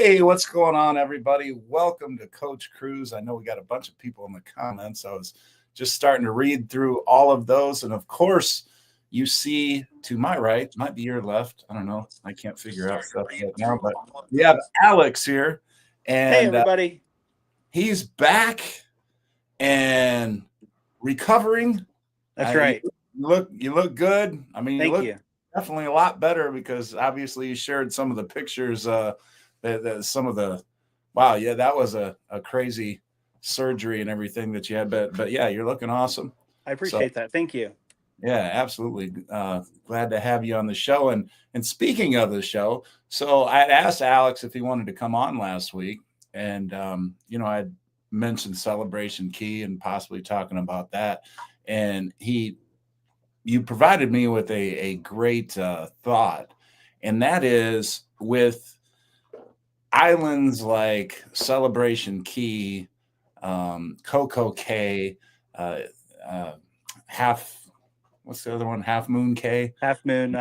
Hey, what's going on, everybody? Welcome to Coach Cruise. I know we got a bunch of people in the comments. I was just starting to read through all of those. And of course, you see to my right, might be your left. I don't know. I can't figure out stuff right now, but we have Alex here, Hey, and everybody. he's back and recovering. That's You right. look good. I mean, you Thank look you. definitely a lot better because obviously you shared some of the pictures. Some of the wow, yeah, that was a crazy surgery and everything that you had. But yeah, you're looking awesome. I So appreciate that. Thank you. yeah, absolutely. Glad to have you on the show. And speaking of the show, so I had asked Alex if he wanted to come on last week, and I'd mentioned Celebration Key and possibly talking about that, and you provided me with a great thought, and that is with islands like Celebration Key, Coco Cay, uh, uh, half. What's the other one? Half Moon Cay. Half Moon.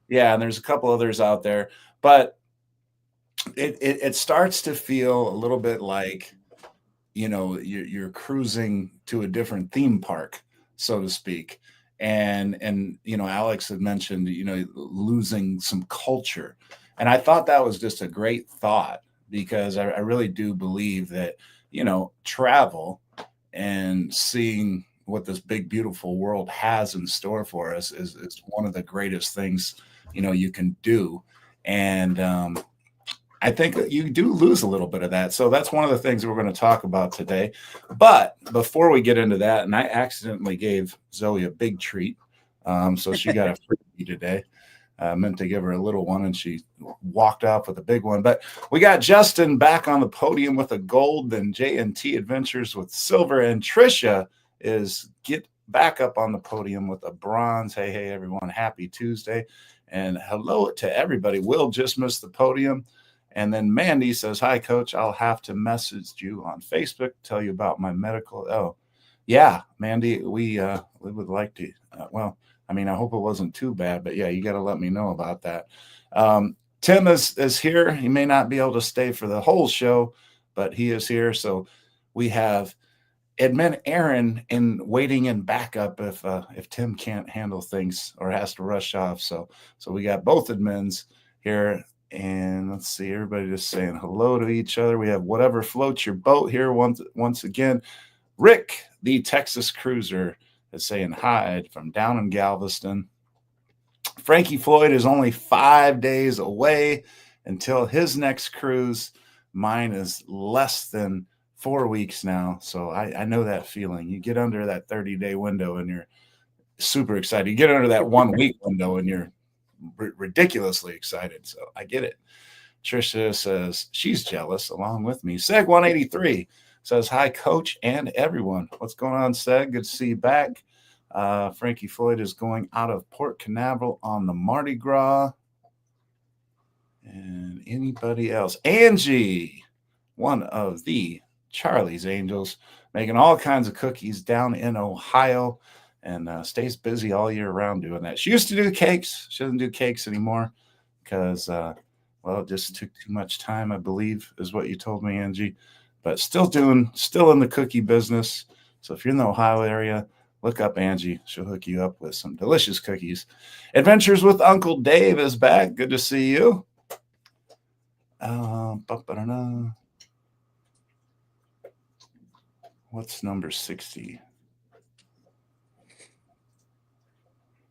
Yeah, and there's a couple others out there, but it starts to feel a little bit like you're cruising to a different theme park, so to speak. And Alex had mentioned losing some culture, and I thought that was just a great thought because I really do believe that travel and seeing what this big beautiful world has in store for us is one of the greatest things you can do. And I think that you do lose a little bit of that. So that's one of the things we're going to talk about today. But before we get into that, and I accidentally gave Zoe a big treat. So she got a freebie today. Meant to give her a little one, and she walked off with a big one. But we got Justin back on the podium with a gold, then J&T Adventures with silver, and Trisha is get back up on the podium with a bronze. Hey, everyone. Happy Tuesday. And hello to everybody. Will just missed the podium. And then Mandy says, hi, Coach. I'll have to message you on Facebook, tell you about my medical. Oh, yeah, Mandy, we would like to. I hope it wasn't too bad, but yeah, you got to let me know about that. Tim is here. He may not be able to stay for the whole show, but he is here. So we have admin Aaron in waiting in backup if Tim can't handle things or has to rush off. So we got both admins here. And let's see, everybody just saying hello to each other. We have whatever floats your boat here once again. Rick, the Texas Cruiser, is saying hi from down in Galveston. Frankie Floyd is only 5 days away until his next cruise. Mine is less than 4 weeks now. So I know that feeling. You get under that 30-day window and you're super excited. You get under that 1 week window and you're ridiculously excited. So I get it. Trisha says she's jealous along with me. Seg 183 says hi, Coach and everyone. What's going on, Seg? Good to see you back. Frankie Floyd is going out of Port Canaveral on the Mardi Gras. And anybody else? Angie, one of the Charlie's Angels, making all kinds of cookies down in Ohio. And stays busy all year round doing that. She used to do cakes. She doesn't do cakes anymore because, it just took too much time, I believe, is what you told me, Angie. But still in the cookie business. So if you're in the Ohio area, look up Angie. She'll hook you up with some delicious cookies. Adventures with Uncle Dave is back. Good to see you. What's number 60?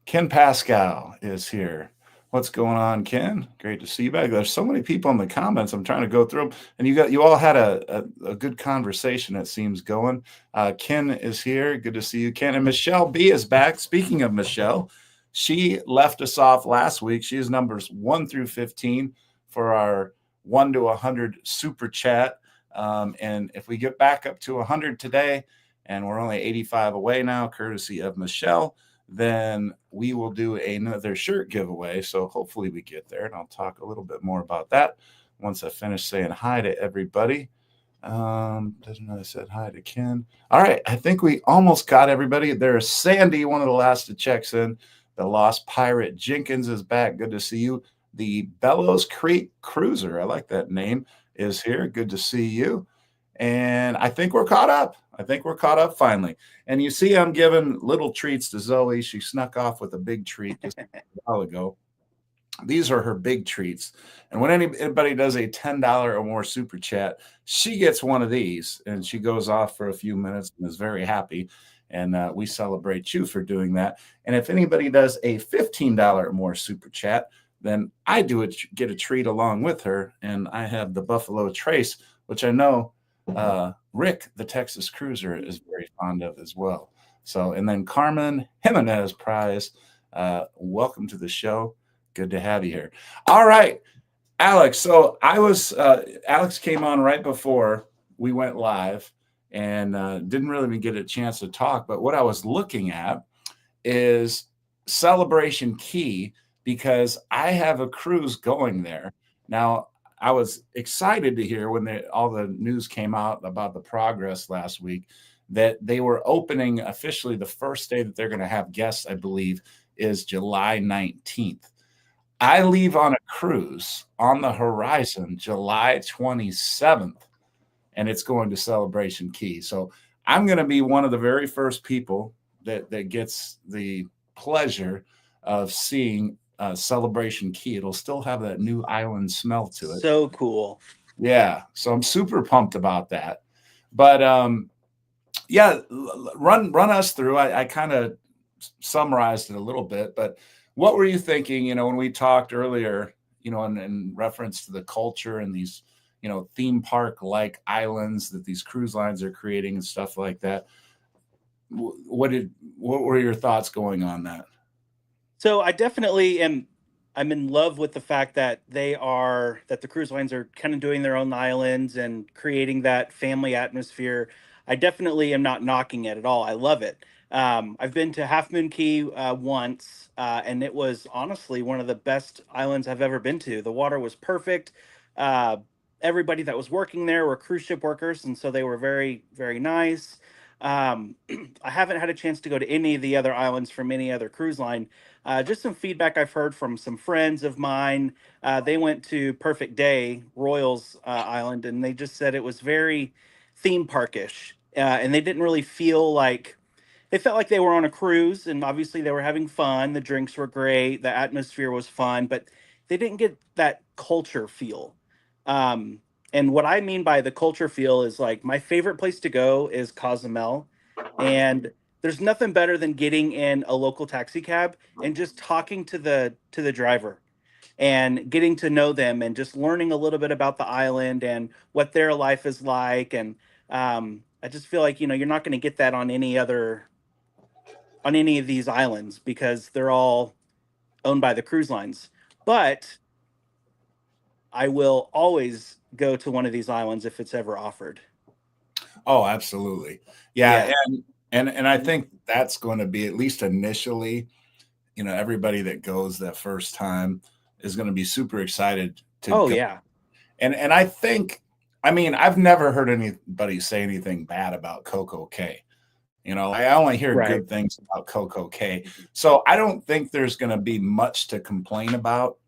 Ken Pascal is here. What's going on, Ken? Great to see you back. There's so many people in the comments. I'm trying to go through them, and you all had a good conversation. It seems going. Ken is here. Good to see you, Ken. And Michelle B is back. Speaking of Michelle, she left us off last week. She is numbers 1 through 15 for our 1 to 100 super chat. And if we get back up to 100 today, and we're only 85 away now, courtesy of Michelle, then we will do another shirt giveaway. So hopefully we get there, and I'll talk a little bit more about that once I finish saying hi to everybody. Doesn't know I said hi to Ken. All right, I think we almost got everybody. There's Sandy, one of the last that checks in. The Lost Pirate Jenkins is back. Good to see you. The Bellows Creek Cruiser, I like that name, is here. Good to see you. And I think we're caught up. I think we're caught up finally. And you see, I'm giving little treats to Zoe. She snuck off with a big treat just a while ago. These are her big treats. And when anybody does a $10 or more super chat, she gets one of these and she goes off for a few minutes and is very happy. And we celebrate you for doing that. And if anybody does a $15 or more super chat, then I get a treat along with her. And I have the Buffalo Trace, which I know Rick, the Texas Cruiser, is very fond of as well. So, and then Carmen Jimenez Prize, welcome to the show. Good to have you here. All right, Alex. So Alex came on right before we went live and didn't really get a chance to talk. But what I was looking at is Celebration Key, because I have a cruise going there. Now, I was excited to hear when all the news came out about the progress last week that they were opening officially. The first day that they're going to have guests, I believe, is July 19th. I leave on a cruise on the horizon July 27th, and it's going to Celebration Key. So I'm going to be one of the very first people that gets the pleasure of seeing Celebration Key. It'll still have that new island smell to it. So cool. Yeah. So I'm super pumped about that. But yeah, run us through. I kind of summarized it a little bit, but what were you thinking, when we talked earlier, in reference to the culture and these, theme park like islands that these cruise lines are creating and stuff like that? What were your thoughts going on that? So I definitely I'm in love with the fact that the cruise lines are kind of doing their own islands and creating that family atmosphere. I definitely am not knocking it at all. I love it. I've been to Half Moon Cay once, and it was honestly one of the best islands I've ever been to. The water was perfect. Uh, Everybody that was working there were cruise ship workers, and so they were very, very nice. I haven't had a chance to go to any of the other islands from any other cruise line. Just some feedback I've heard from some friends of mine. They went to Perfect Day, Royals Island, and they just said it was very theme parkish, and they didn't really feel like they felt like they were on a cruise. And obviously they were having fun. The drinks were great. The atmosphere was fun, but they didn't get that culture feel. Um, and what I mean by the culture feel is like my favorite place to go is Cozumel, and there's nothing better than getting in a local taxi cab and just talking to the driver and getting to know them and just learning a little bit about the island and what their life is like. And I just feel like you're not going to get that on any of these islands because they're all owned by the cruise lines. But I will always go to one of these islands if it's ever offered. Oh, absolutely. Yeah. Yeah. And I think that's going to be, at least initially, everybody that goes that first time is going to be super excited to Oh go. yeah. And I think, I've never heard anybody say anything bad about Coco Cay. I only hear Right. good things about Coco Cay. So I don't think there's going to be much to complain about.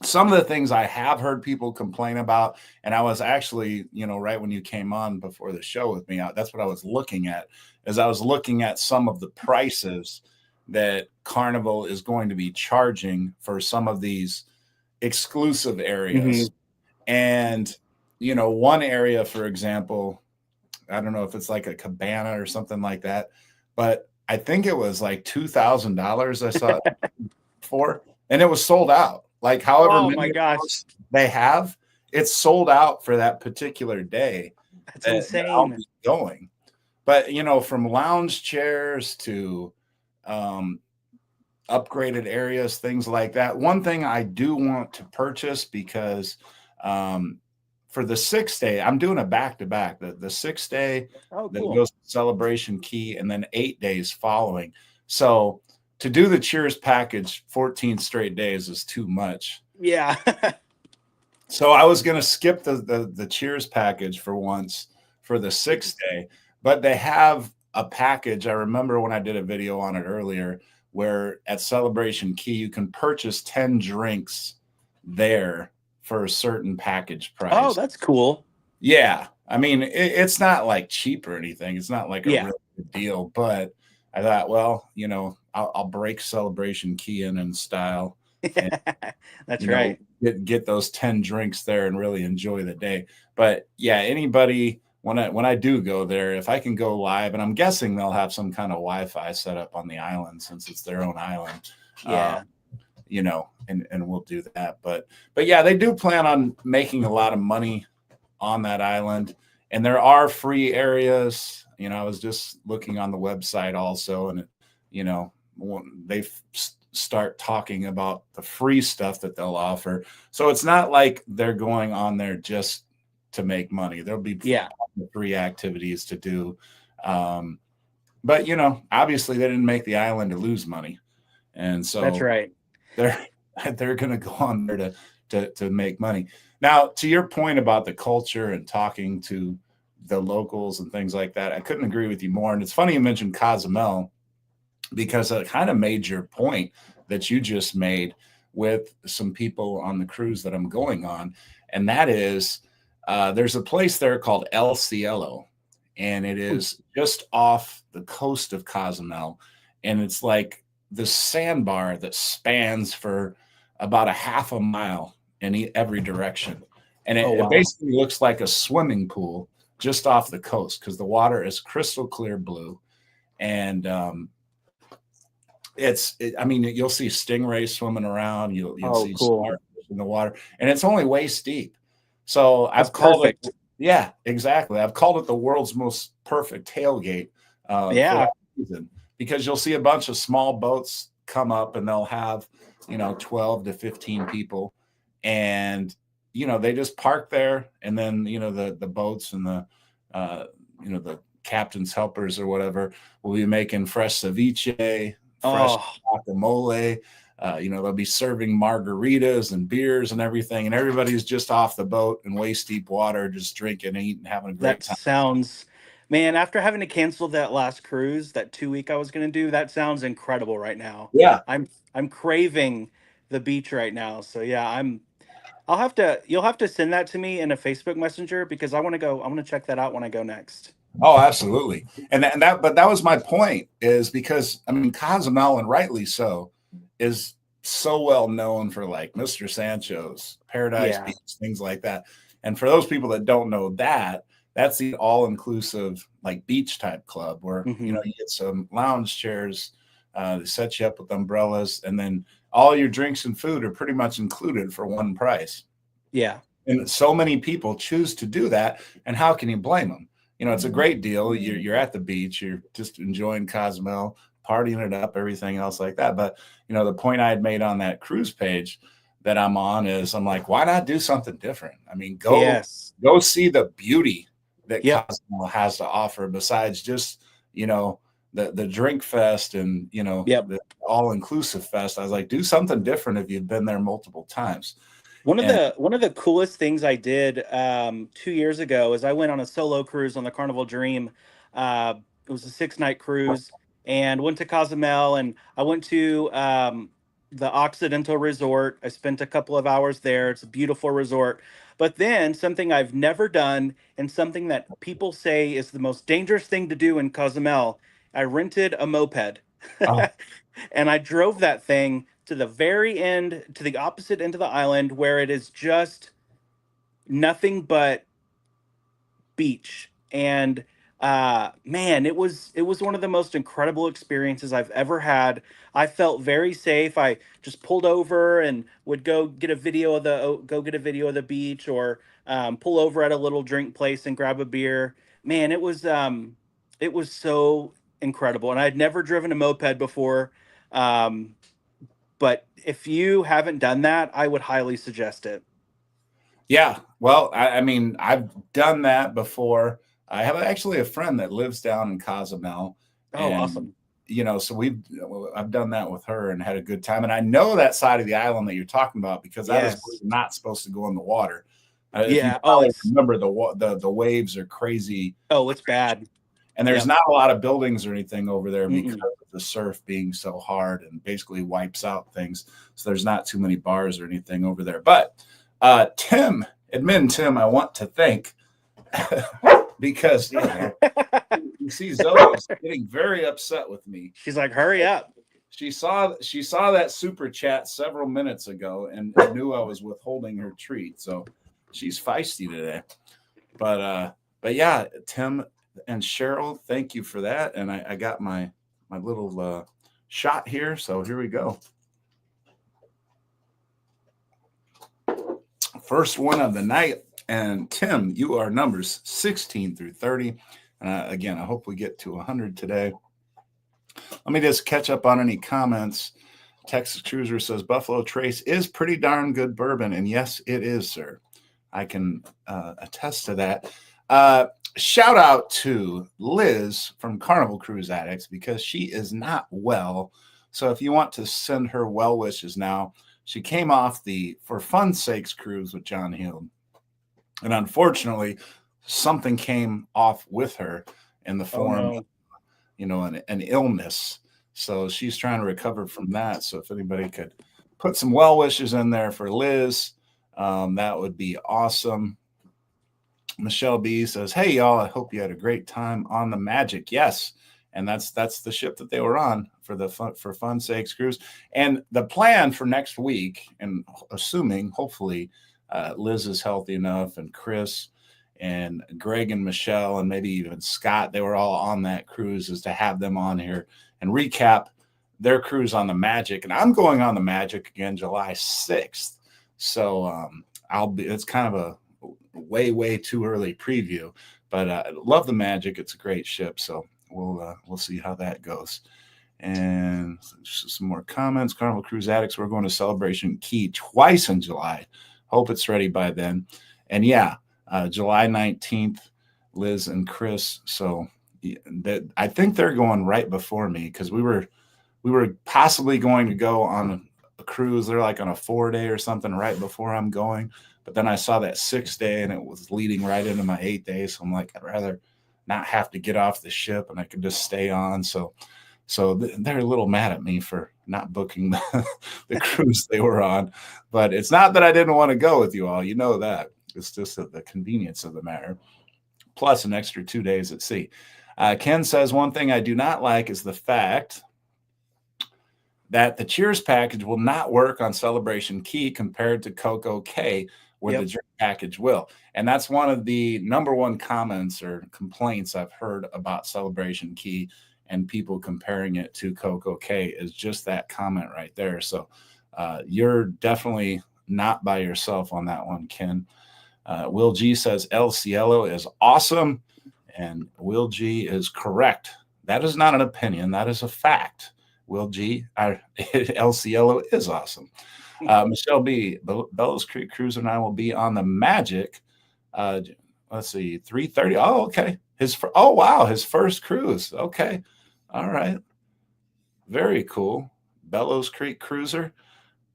Some of the things I have heard people complain about, and I was actually, right when you came on before the show with me, that's what I was looking at, as I was looking at some of the prices that Carnival is going to be charging for some of these exclusive areas. And, one area, for example, I don't know if it's like a cabana or something like that, but I think it was like $2,000 I saw it for, and it was sold out. Like however Oh my many of gosh. those they have, it's sold out for that particular day That's that I'll insane. be going. But from lounge chairs to um, upgraded areas, things like that. One thing I do want to purchase, because for the 6th day, I'm doing a back to back. The 6th day Oh, that cool. goes to Celebration Key, and then 8 days following. So to do the Cheers package 14 straight days is too much. Yeah. So I was going to skip the Cheers package for once for the 6th day, but they have a package. I remember when I did a video on it earlier, where at Celebration Key you can purchase 10 drinks there for a certain package Oh, price. that's cool. Yeah. I mean, it's not like cheap or anything. It's not like a Yeah. real good deal, but I thought, well, I'll break Celebration Key in style and, That's right. get those 10 drinks there and really enjoy the day. But yeah, anybody, when I do go there, if I can go live, and I'm guessing they'll have some kind of Wi-Fi set up on the island since it's their own island. Yeah. And we'll do that. But yeah, they do plan on making a lot of money on that island, and there are free areas. I was just looking on the website also, and they start talking about the free stuff that they'll offer. So it's not like they're going on there just to make money. There'll be free activities to do. But obviously they didn't make the island to lose money, and so that's right. they're going to go on there to make money. Now, to your point about the culture and talking to the locals and things like that, I couldn't agree with you more. And it's funny you mentioned Cozumel, because it kind of made your point that you just made with some people on the cruise that I'm going on. And that is, there's a place there called El Cielo, and it is just off the coast of Cozumel. And it's like the sandbar that spans for about a half a mile in every direction. And it basically looks like a swimming pool just off the coast, because the water is crystal clear blue. And I mean, you'll see stingrays swimming around. You'll see starfish in the water, and it's only waist deep. So I've called it. Yeah, exactly. I've called it the world's most perfect tailgate for that reason, because you'll see a bunch of small boats come up, and they'll have 12 to 15 people, and they just park there, and then the boats and the captain's helpers or whatever will be making fresh ceviche, fresh guacamole. They'll be serving margaritas and beers and everything, and everybody's just off the boat in waist deep water, just drinking, eating, having a great time. That sounds, man, after having to cancel that last cruise, that 2 week I was going to do, that sounds incredible right now. Yeah. I'm craving the beach right now. So yeah, you'll have to send that to me in a Facebook Messenger, because I want to check that out when I go next. Oh, absolutely. But that was my point, is because, I mean, Cozumel, and rightly so, is so well known for like Mr. Sancho's, Paradise Beach, things like that. And for those people that don't know that, that's the all-inclusive like beach type club where, you get some lounge chairs, they set you up with umbrellas, and then all your drinks and food are pretty much included for one price. Yeah. And so many people choose to do that. And how can you blame them? It's a great deal. You're at the beach, you're just enjoying Cozumel, partying it up, everything else like that. But, the point I had made on that cruise page that I'm on is, I'm like, why not do something different? I mean, go see the beauty that Cozumel has to offer, besides just, the drink fest and, the all-inclusive fest. I was like, do something different if you've been there multiple times. One of the coolest things I did 2 years ago is I went on a solo cruise on the Carnival Dream. It was a 6-night cruise, and went to Cozumel, and I went to the Occidental Resort. I spent a couple of hours there. It's a beautiful resort. But then something I've never done, and something that people say is the most dangerous thing to do in Cozumel, I rented a moped. And I drove that thing to the very end, to the opposite end of the island, where it is just nothing but beach. And man, it was one of the most incredible experiences I've ever had. I felt very safe. I just pulled over and would go get a video of the beach, or pull over at a little drink place and grab a beer. Man, it was so incredible, and I had never driven a moped before. But if you haven't done that, I would highly suggest it. Yeah, well, I mean, I've done that before. I have actually a friend that lives down in Cozumel. Oh, awesome. So I've done that with her and had a good time. And I know that side of the island that you're talking about, because that is not supposed to go in the water. If you remember, the waves are crazy. Oh, it's bad. And there's not a lot of buildings or anything over there because of the surf being so hard and basically wipes out things. So there's not too many bars or anything over there. But Tim, admin Tim, I want to thank because you see Zoe is getting very upset with me. She's like, hurry up. She saw that super chat several minutes ago and knew I was withholding her treat. So she's feisty today. But yeah, Tim and Cheryl, thank you for that. And I got my little shot here. So here we go. First one of the night. And Tim, you are numbers 16 through 30. Again, I hope we get to 100 today. Let me just catch up on any comments. Texas Cruiser says Buffalo Trace is pretty darn good bourbon. And yes, it is, sir. I can attest to that. Shout out to Liz from Carnival Cruise Addicts because she is not well. So if you want to send her well wishes now, she came off the For Fun's Sakes cruise with John Hill. And unfortunately, something came off with her in the form of, an illness. So she's trying to recover from that. So if anybody could put some well wishes in there for Liz, that would be awesome. Michelle B says, "Hey y'all, I hope you had a great time on the Magic." Yes, and that's the ship that they were on for Fun's Sakes cruise. And the plan for next week, and assuming hopefully Liz is healthy enough, and Chris and Greg and Michelle and maybe even Scott, they were all on that cruise, is to have them on here and recap their cruise on the Magic. And I'm going on the Magic again July 6th. So it's kind of a way too early preview, but I love the Magic. It's a great ship. So we'll see how that goes. And some more comments. Carnival Cruise Addicts, we're going to Celebration Key twice in July. Hope it's ready by then. And yeah, July 19th, Liz and Chris. So I think they're going right before me because we were possibly going to go on a cruise. They're like on a 4-day or something right before I'm going. But then I saw that 6th day and it was leading right into my 8th day. So I'm like, I'd rather not have to get off the ship and I could just stay on. So they're a little mad at me for not booking the cruise they were on. But it's not that I didn't want to go with you all. You know that. It's just the convenience of the matter. Plus an extra 2 days at sea. Ken says, one thing I do not like is the fact that the Cheers package will not work on Celebration Key compared to Coco Cay, where the drink package will. And that's one of the number one comments or complaints I've heard about Celebration Key and people comparing it to Coco Cay is just that comment right there. So you're definitely not by yourself on that one, Ken. Will G says El Cielo is awesome, and Will G is correct. That is not an opinion. That is a fact. Will G, El Cielo is awesome. Michelle B, Bellows Creek Cruiser and I will be on the Magic. Let's see, 3:30. Oh, okay. Wow, his first cruise. Okay. All right. Very cool. Bellows Creek Cruiser.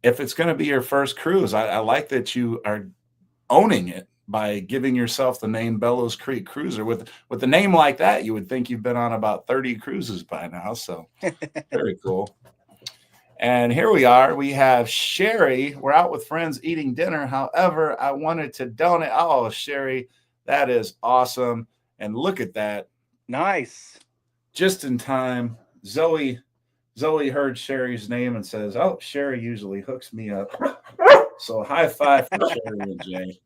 If it's going to be your first cruise, I like that you are owning it by giving yourself the name Bellows Creek Cruiser. With a name like that, you would think you've been on about 30 cruises by now. So very cool. And here we are. We have Sherry. We're out with friends eating dinner. However, I wanted to donate. Oh, Sherry, that is awesome. And look at that. Nice. Just in time. Zoe heard Sherry's name and says, "Oh, Sherry usually hooks me up." So high five for Sherry and Jay.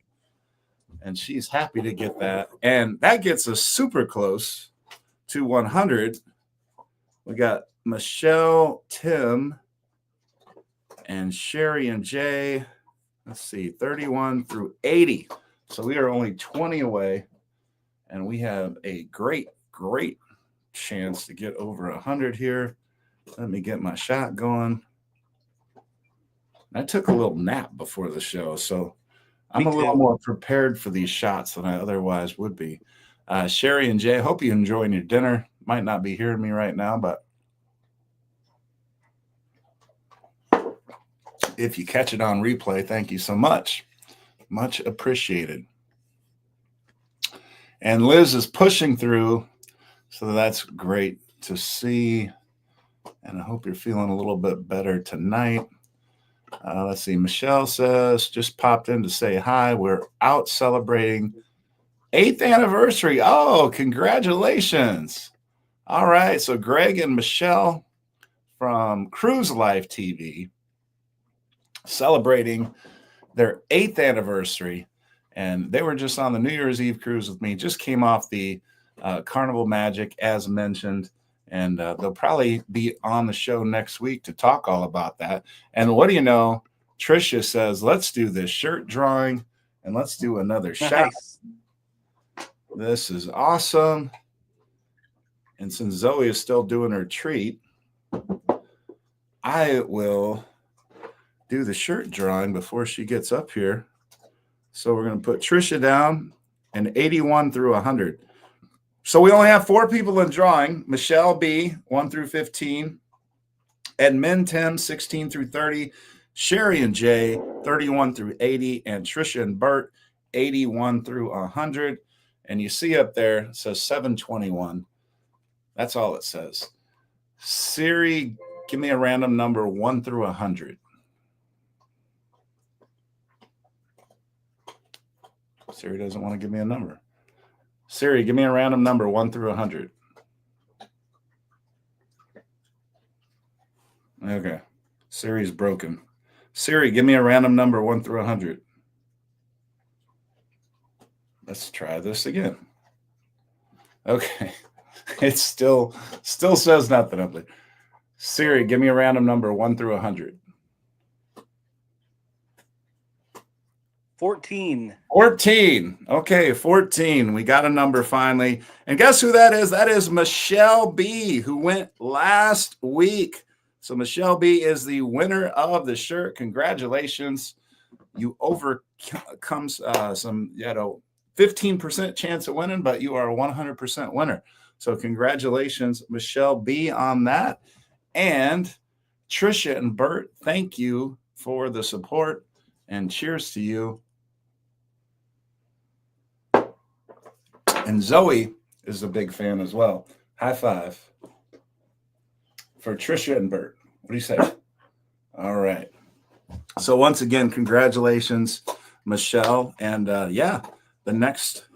And she's happy to get that. And that gets us super close to 100. We got Michelle, Tim, and Sherry and Jay. Let's see, 31 through 80. So we are only 20 away. And we have a great chance to get over 100 here. Let me get my shot going. I took a little nap before the show, so I'm a little more prepared for these shots than I otherwise would be. Sherry and Jay, hope you're enjoying your dinner. Might not be hearing me right now, but if you catch it on replay, thank you so much. Much appreciated. And Liz is pushing through, so that's great to see. And I hope you're feeling a little bit better tonight. Let's see. Michelle says, just popped in to say hi. We're out celebrating 8th anniversary. Oh, congratulations. All right. So Greg and Michelle from Cruise Life TV celebrating their 8th anniversary. And they were just on the New Year's Eve cruise with me. Just came off the Carnival Magic, as mentioned. And they'll probably be on the show next week to talk all about that. And what do you know? Trisha says, let's do this shirt drawing and let's do another shot. Nice. This is awesome. And since Zoe is still doing her treat, I will do the shirt drawing before she gets up here. So we're going to put Trisha down and 81 through 100. So we only have 4 people in drawing. Michelle B, 1 through 15. Edmund Tim, 16 through 30. Sherry and Jay, 31 through 80. And Trisha and Bert, 81 through 100. And you see up there, it says 721. That's all it says. Siri, give me a random number 1 through 100. Siri doesn't want to give me a number. Siri, give me a random number 1 through 100. Okay. Siri's broken. Siri, give me a random number 1 through 100. Let's try this again. Okay. It still says nothing up there. Siri, give me a random number 1 through 100. 14. 14. Okay, 14. We got a number finally. And guess who that is? That is Michelle B, who went last week. So Michelle B is the winner of the shirt. Congratulations. You overcome some, 15% chance of winning, but you are a 100% winner. So congratulations, Michelle B, on that. And Trisha and Bert, thank you for the support and cheers to you. And Zoe is a big fan as well. High five for Trisha and Bert. What do you say? All right. So once again, congratulations, Michelle. And the next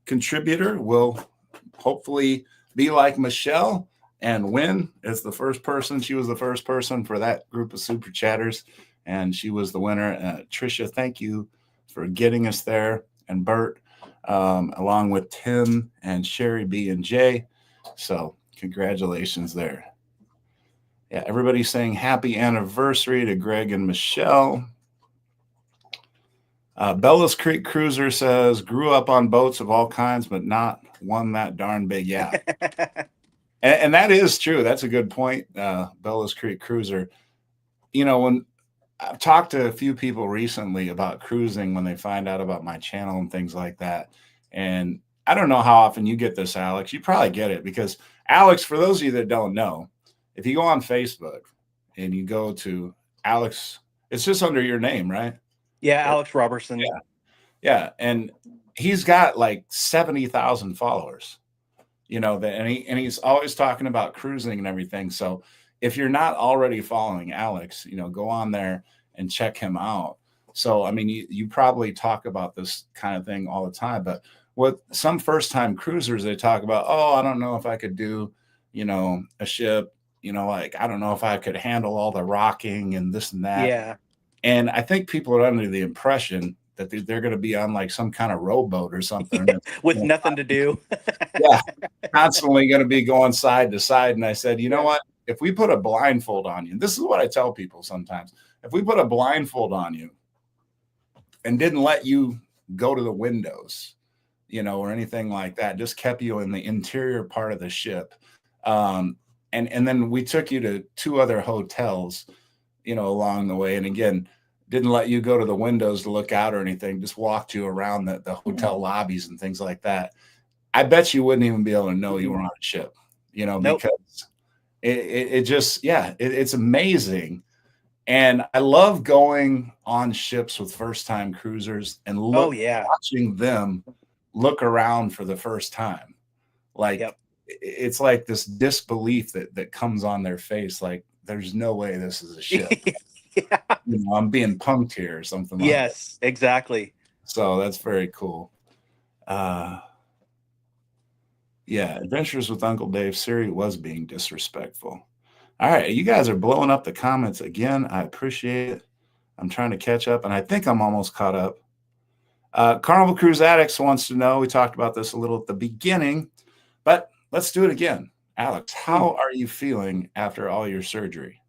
contributor will hopefully be like Michelle and win as the first person. She was the first person for that group of super chatters, and she was the winner. Trisha, thank you for getting us there. And Bert, along with Tim and Sherry B and J. So congratulations there. Yeah, everybody's saying happy anniversary to Greg and Michelle. Bella's Creek Cruiser says, grew up on boats of all kinds, but not one that darn big. Yeah. and that is true. That's a good point. Bella's Creek Cruiser. When I've talked to a few people recently about cruising, when they find out about my channel and things like that. And I don't know how often you get this, Alex. You probably get it because, Alex, for those of you that don't know, if you go on Facebook and you go to Alex, it's just under your name, right? Yeah, Alex Roberson. Yeah. And he's got like 70,000 followers, and he's always talking about cruising and everything. So if you're not already following Alex, go on there and check him out. So, I mean, you probably talk about this kind of thing all the time, but what some first time cruisers, they talk about, oh, I don't know if I could do, a ship, like, I don't know if I could handle all the rocking and this and that. Yeah. And I think people are under the impression that they're going to be on like some kind of rowboat or something. With nothing to do. Yeah. Constantly going to be going side to side. And I said, you know what? If we put a blindfold on you, and this is what I tell people sometimes, if we put a blindfold on you and didn't let you go to the windows, or anything like that, just kept you in the interior part of the ship. And then we took you to 2 other hotels, along the way. And again, didn't let you go to the windows to look out or anything, just walked you around the hotel lobbies and things like that. I bet you wouldn't even be able to know you were on a ship, Nope. because it's amazing. And I love going on ships with first-time cruisers and watching them look around for the first time. Like, it's like this disbelief that comes on their face. Like, there's no way this is a ship. I'm being punked here or something like that. Yes, exactly. So that's very cool. Uh, yeah, Adventures with Uncle Dave. Siri was being disrespectful. All right, you guys are blowing up the comments again. I appreciate it. I'm trying to catch up, and I think I'm almost caught up. Carnival Cruise Addicts wants to know, we talked about this a little at the beginning, but let's do it again. Alex, how are you feeling after all your surgery?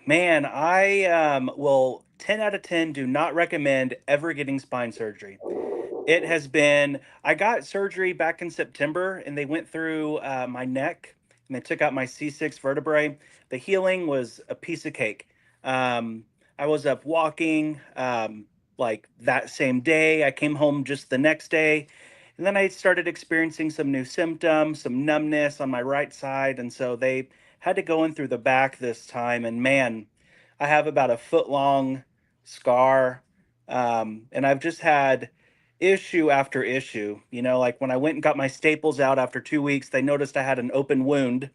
Man, I will 10 out of 10 do not recommend ever getting spine surgery. It has been, I got surgery back in September and they went through my neck and they took out my C6 vertebrae. The healing was a piece of cake. Um, I was up walking like that same day. I came home just the next day. And then I started experiencing some new symptoms, some numbness on my right side. And so they had to go in through the back this time. And man, I have about a foot long scar. And I've just had issue after issue. You know, like when I went and got my staples out after 2 weeks, they noticed I had an open wound.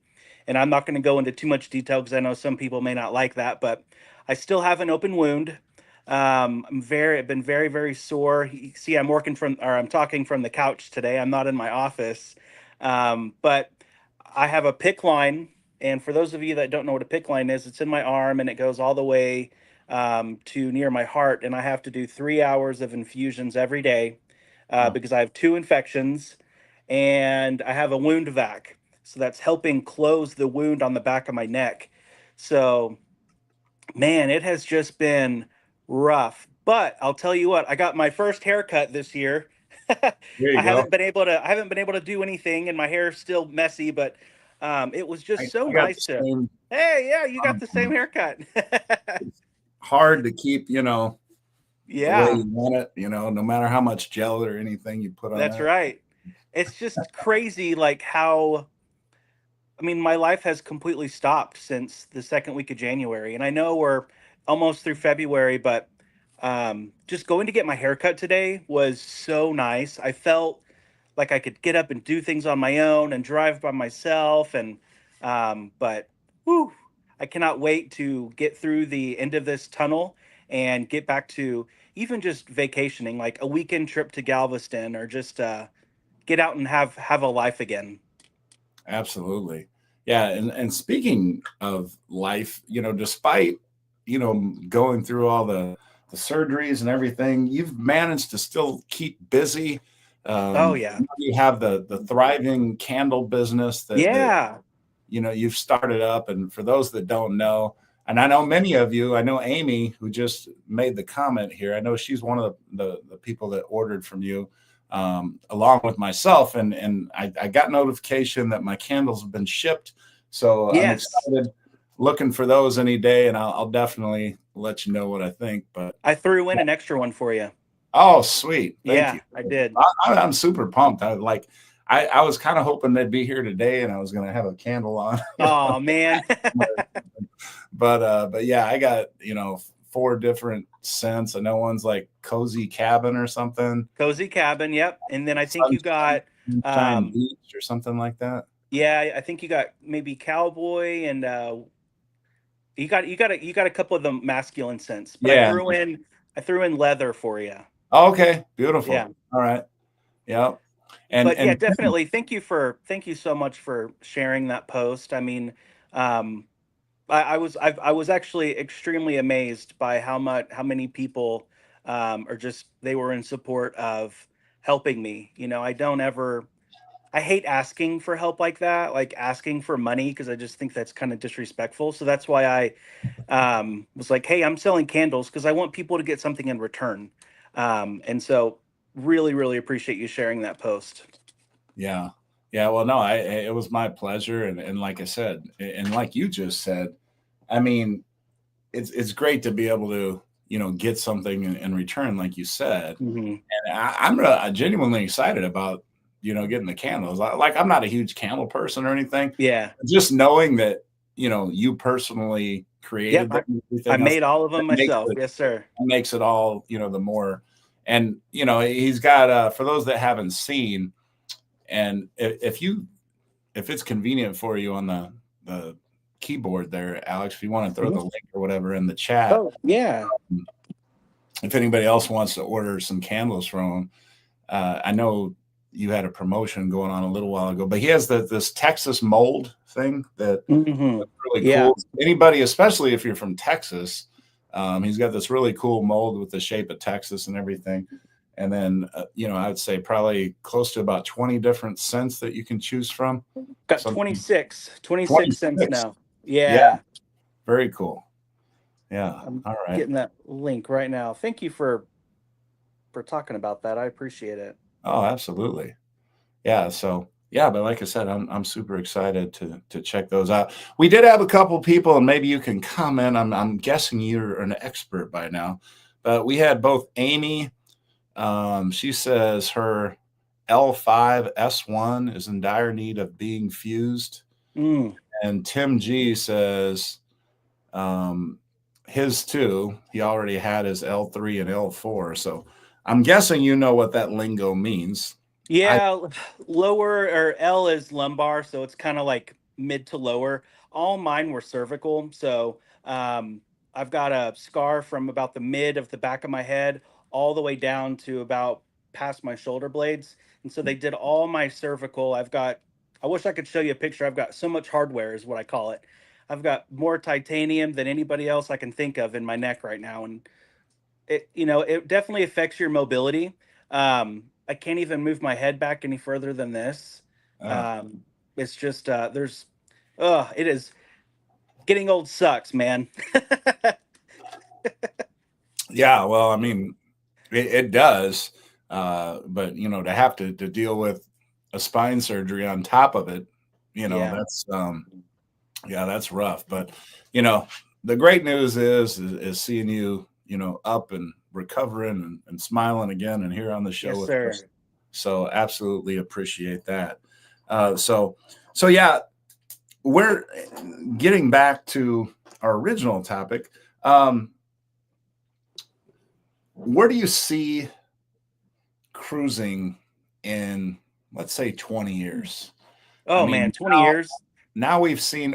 And I'm not going to go into too much detail because I know some people may not like that, but I still have an open wound. I've been very, very sore. You see, I'm talking from the couch today. I'm not in my office. But I have a PICC line. And for those of you that don't know what a PICC line is, it's in my arm and it goes all the way to near my heart. And I have to do 3 hours of infusions every day because I have two infections and I have a wound vac. So that's helping close the wound on the back of my neck. So man, it has just been rough. But I'll tell you what, I got my first haircut this year. There you go. I haven't been able to do anything and my hair is still messy, but it was just so I got nice the to, same. hey, yeah, you got the same haircut. It's hard to keep, the way Yeah, you want it, no matter how much gel or anything you put on that's that. right. It's just crazy like how I mean, my life has completely stopped since the second week of January, and I know we're almost through February, but just going to get my haircut today was so nice. I felt like I could get up and do things on my own and drive by myself, and but whew, I cannot wait to get through the end of this tunnel and get back to even just vacationing, like a weekend trip to Galveston, or just get out and have a life again. Absolutely. Yeah. And speaking of life, despite, going through all the surgeries and everything, you've managed to still keep busy. Oh yeah. You have the thriving candle business that Yeah. you've started up. And for those that don't know, and I know many of you, I know Amy, who just made the comment here. I know she's one of the people that ordered from you, along with myself. And I got notification that my candles have been shipped. So I'm Yes. excited, looking for those any day. And I'll definitely let you know what I think. But I threw in an extra one for you. oh, sweet. Thank you. Yeah, I did. I'm super pumped. I was kind of hoping they'd be here today and I was going to have a candle on. Oh man. But yeah, I got, 4 different scents. I know one's like Cozy Cabin or something. Cozy Cabin, yep. And then I think you got Sunshine um Beach or something like that. yeah, I think you got maybe Cowboy and you got a couple of the masculine scents, but Yeah. I threw in leather for you. Okay. Beautiful. Yeah. All right. Yeah. But yeah, And definitely thank you so much for sharing that post. I mean, um I was actually extremely amazed by how many people are just they were in support of helping me. You know, I hate asking for help like that, like asking for money because I just think that's kind of disrespectful. So that's why I was like, hey, I'm selling candles because I want people to get something in return. And so really, really appreciate you sharing that post. yeah. Yeah. Well, no, it was my pleasure. And like I said, and like you just said, I mean, it's great to be able to, get something in return, like you said. Hmm. And I'm genuinely excited about, getting the candles. I'm not a huge candle person or anything. Yeah. Just knowing that, you personally Yep. created them and I everything else, made all of that them myself. Yes, sir. makes it all, the more. And, he's got, for those that haven't seen, and if it's convenient for you on the keyboard there, Alex, if you want to throw Mhm. the link or whatever in the chat. Oh, yeah. If anybody else wants to order some candles from him, I know you had a promotion going on a little while ago, but he has this Texas mold thing that's really Yeah. cool. Anybody, especially if you're from Texas, he's got this really cool mold with the shape of Texas and everything. And then, I would say probably close to about 20 different scents that you can choose from. Got Some 26 cents 26. now. Yeah, Yeah. very cool. Yeah. I'm All right. getting that link right now. Thank you for talking about that. I appreciate it. Oh, absolutely. Yeah. So yeah, but like I said, I'm super excited to check those out. We did have a couple people, and maybe you can comment. I'm guessing you're an expert by now, but we had both Amy. She says her L5S1 is in dire need of being fused, Mm. and Tim G says um, his too. He already had his L3 and L4, so I'm guessing you know what that lingo means. I Yeah, lower or L is lumbar, so it's kind of like mid to lower. All mine were cervical, so I've got a scar from about the mid of the back of my head all the way down to about past my shoulder blades, and so they did all my cervical. I wish I could show you a picture. I've got so much hardware, is what I call it. I've got more titanium than anybody else I can think of in my neck right now, and it definitely affects your mobility. I can't even move my head back any further than this. uh, Um, it's just it is getting old sucks, man. yeah, well, I mean, it does, but to have to deal with a spine surgery on top of it, Yeah. that's yeah, that's rough. But you know, the great news is seeing you, up and recovering and smiling again and here on the show Yes, with us. sir. So absolutely appreciate that. So yeah, we're getting back to our original topic. Where do you see cruising in, let's say, 20 years? I Oh man, mean, 20 years. now we've seen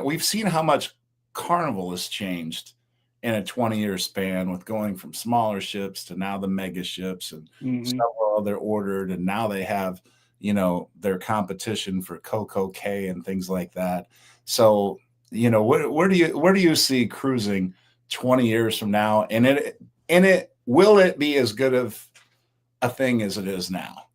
how much Carnival has changed in a 20-year span, with going from smaller ships to now the mega ships, and Hmm. several other ordered, and now they have their competition for Coco K and things like that. So where do you see cruising 20 years from now, and it will it be as good of a thing as it is now?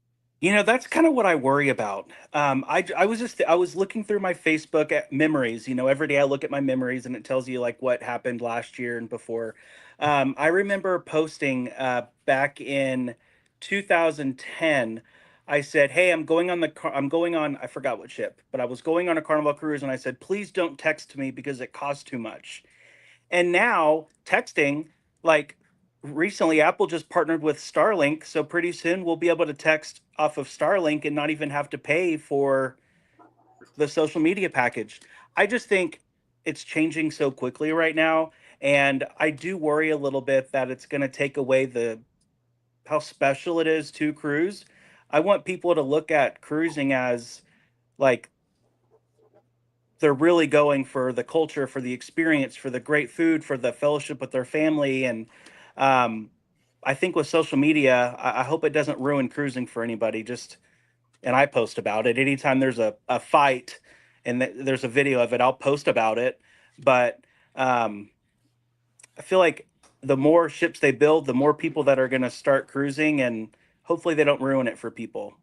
That's kind of what I worry about. I was looking through my Facebook at memories. Every day I look at my memories and it tells you like what happened last year and before. I remember posting back in 2010. I said, "Hey, I'm going on. I forgot what ship, but I was going on a Carnival cruise, and I said, please don't text me because it costs too much." And now texting, like recently, Apple just partnered with Starlink. So pretty soon we'll be able to text off of Starlink and not even have to pay for the social media package. I just think it's changing so quickly right now. And I do worry a little bit that it's going to take away the how special it is to cruise. I want people to look at cruising as like they're really going for the culture, for the experience, for the great food, for the fellowship with their family. And um, I think with social media, I hope it doesn't ruin cruising for anybody. And I post about it anytime there's a fight and there's a video of it. I'll post about it, but um, I feel like the more ships they build, the more people that are going to start cruising, and hopefully they don't ruin it for people.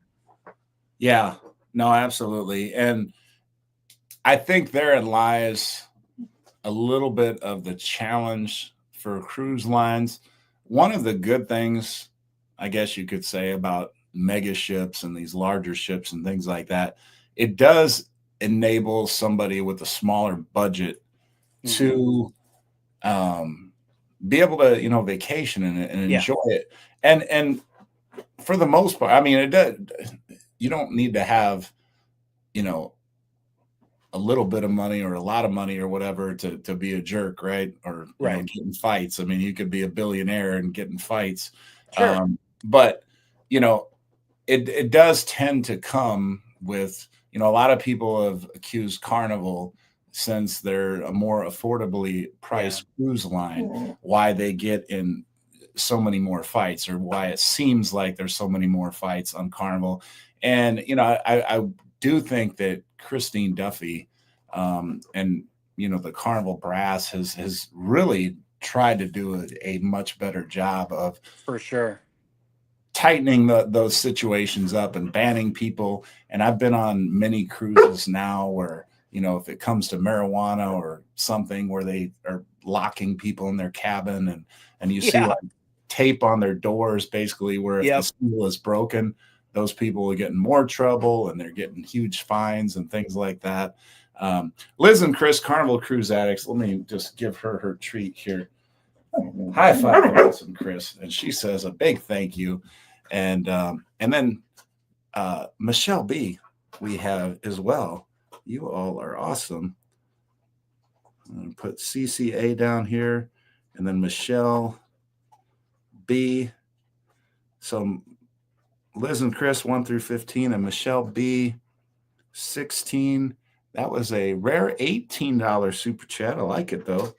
Yeah, no, absolutely. And I think therein lies a little bit of the challenge for cruise lines. One of the good things, I guess you could say, about mega ships and these larger ships and things like that, it does enable somebody with a smaller budget Hmm. to um, be able to, vacation and Yeah. enjoy it. And for the most part, I mean, it does. You don't need to have, you know, a little bit of money or a lot of money or whatever to be a jerk, right? Or Right. get in fights. I mean, you could be a billionaire and get in fights, Sure. but you know, it does tend to come with a lot of people have accused Carnival since they're a more affordably Yeah. priced cruise line, why they get in so many more fights, or why it seems like there's so many more fights on Carnival. And I do think that Christine Duffy, and the Carnival brass has really tried to do a much better job of For sure. tightening those situations up and banning people. And I've been on many cruises now where, if it comes to marijuana or something, where they are locking people in their cabin, and you see Yeah. like tape on their doors, basically, where if the Yep. seal is broken, those people will get in more trouble and they're getting huge fines and things like that. Liz and Chris, Carnival Cruise Addicts. Let me just give her treat here. High five, Liz and Chris. And she says a big thank you. And then Michelle B, we have as well. You all are awesome. I'm going to put CCA down here, and then Michelle B. So Liz and Chris 1 through 15, and Michelle B 16. That was a rare $18 super chat. I like it though.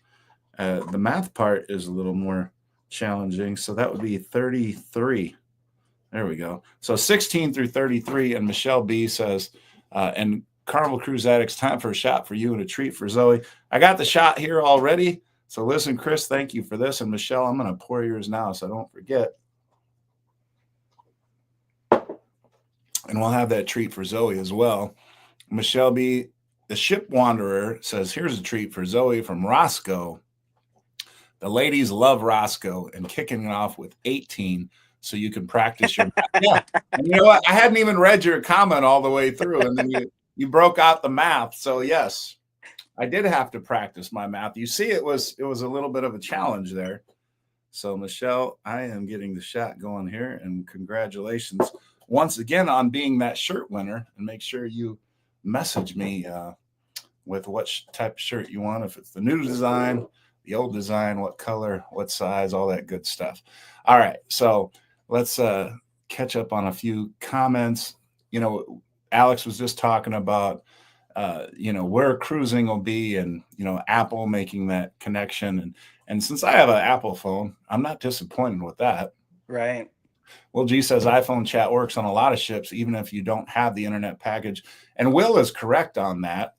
The math part is a little more challenging, so that would be 33. There we go. So 16 through 33, and Michelle B says, and Carnival Cruise Addicts, time for a shot for you and a treat for Zoe. I got the shot here already. So listen, Chris, thank you for this. And Michelle, I'm going to pour yours now so I don't forget. And we'll have that treat for Zoe as well. Michelle B, the Ship Wanderer, says, here's a treat for Zoe from Roscoe. The ladies love Roscoe, and kicking it off with 18 so you can practice your math. Yeah. And you know what? I hadn't even read your comment all the way through, and then you broke out the math. So yes, I did have to practice my math. You see, it was a little bit of a challenge there. So Michelle, I am getting the shot going here, and congratulations once again on being that shirt winner. And make sure you message me with what type of shirt you want, if it's the new design, the old design, what color, what size, all that good stuff. All right, so let's catch up on a few comments. Alex was just talking about where cruising will be, and Apple making that connection, and since I have an Apple phone, I'm not disappointed with that. Right. Will G says iPhone chat works on a lot of ships, even if you don't have the internet package. And Will is correct on that.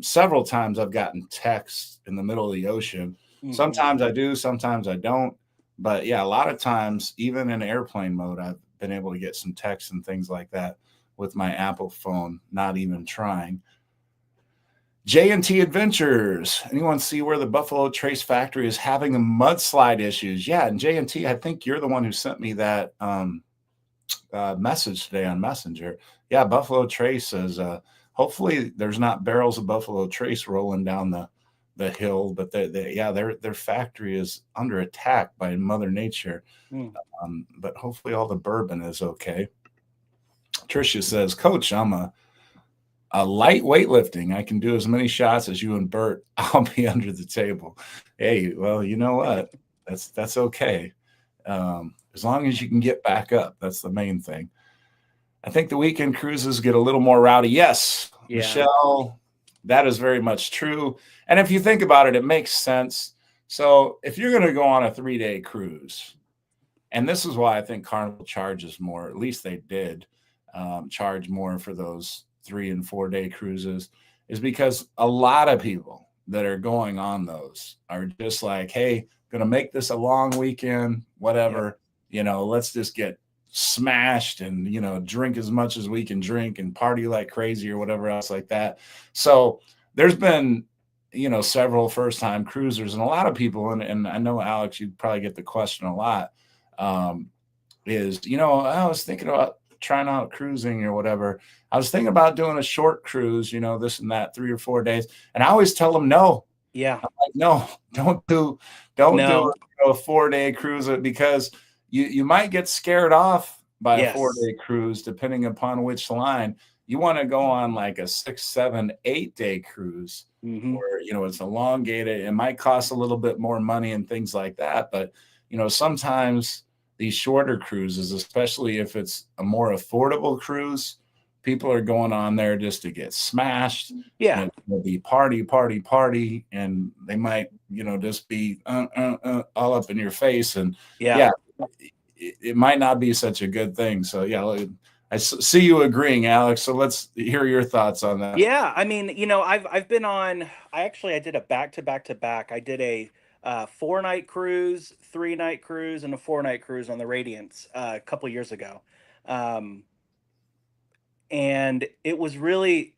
Several times I've gotten texts in the middle of the ocean. Mm-hmm. Sometimes I do, sometimes I don't. But yeah, a lot of times, even in airplane mode, I've been able to get some texts and things like that with my Apple phone, not even trying. J&T Adventures. Anyone see where the Buffalo Trace factory is having mudslide issues? Yeah, and J&T, I think you're the one who sent me that message today on Messenger. Yeah, Buffalo Trace says, hopefully there's not barrels of Buffalo Trace rolling down the hill, but their factory is under attack by Mother Nature. But hopefully all the bourbon is okay. Tricia says, Coach, I'm a light weightlifting. I can do as many shots as you and Bert. I'll be under the table. Hey, well, you know what? That's okay. As long as you can get back up, that's the main thing. I think the weekend cruises get a little more rowdy. Yes, yeah. Michelle, that is very much true. And if you think about it, it makes sense. So if you're going to go on a 3-day cruise, and this is why I think Carnival charges more, at least they did charge more for those 3 and 4 day cruises, is because a lot of people that are going on those are just like, hey, going to make this a long weekend, whatever, let's just get smashed and, drink as much as we can drink and party like crazy or whatever else like that. So there's been, several first time cruisers, and a lot of people, and I know, Alex, you probably get the question a lot, is, I was thinking about trying out cruising or whatever. I was thinking about doing a short cruise, this and that, 3 or 4 days. And I always tell them no. Yeah. I'm like, no, don't do a 4-day cruise, because you might get scared off by a 4-day cruise, depending upon which line. You want to go on like a 6, 7, 8-day cruise where, it's elongated. It might cost a little bit more money and things like that. But, sometimes these shorter cruises, especially if it's a more affordable cruise, people are going on there just to get smashed, Yeah. and it'll be party, party, party, and they might, just be all up in your face, and Yeah. yeah, it might not be such a good thing. So yeah, see you agreeing, Alex. So let's hear your thoughts on that. Yeah, I mean, I've been on. I did a back to back to back. I did a 4 night cruise, 3 night cruise, and a 4 night cruise on the Radiance a couple years ago, um, and it was really.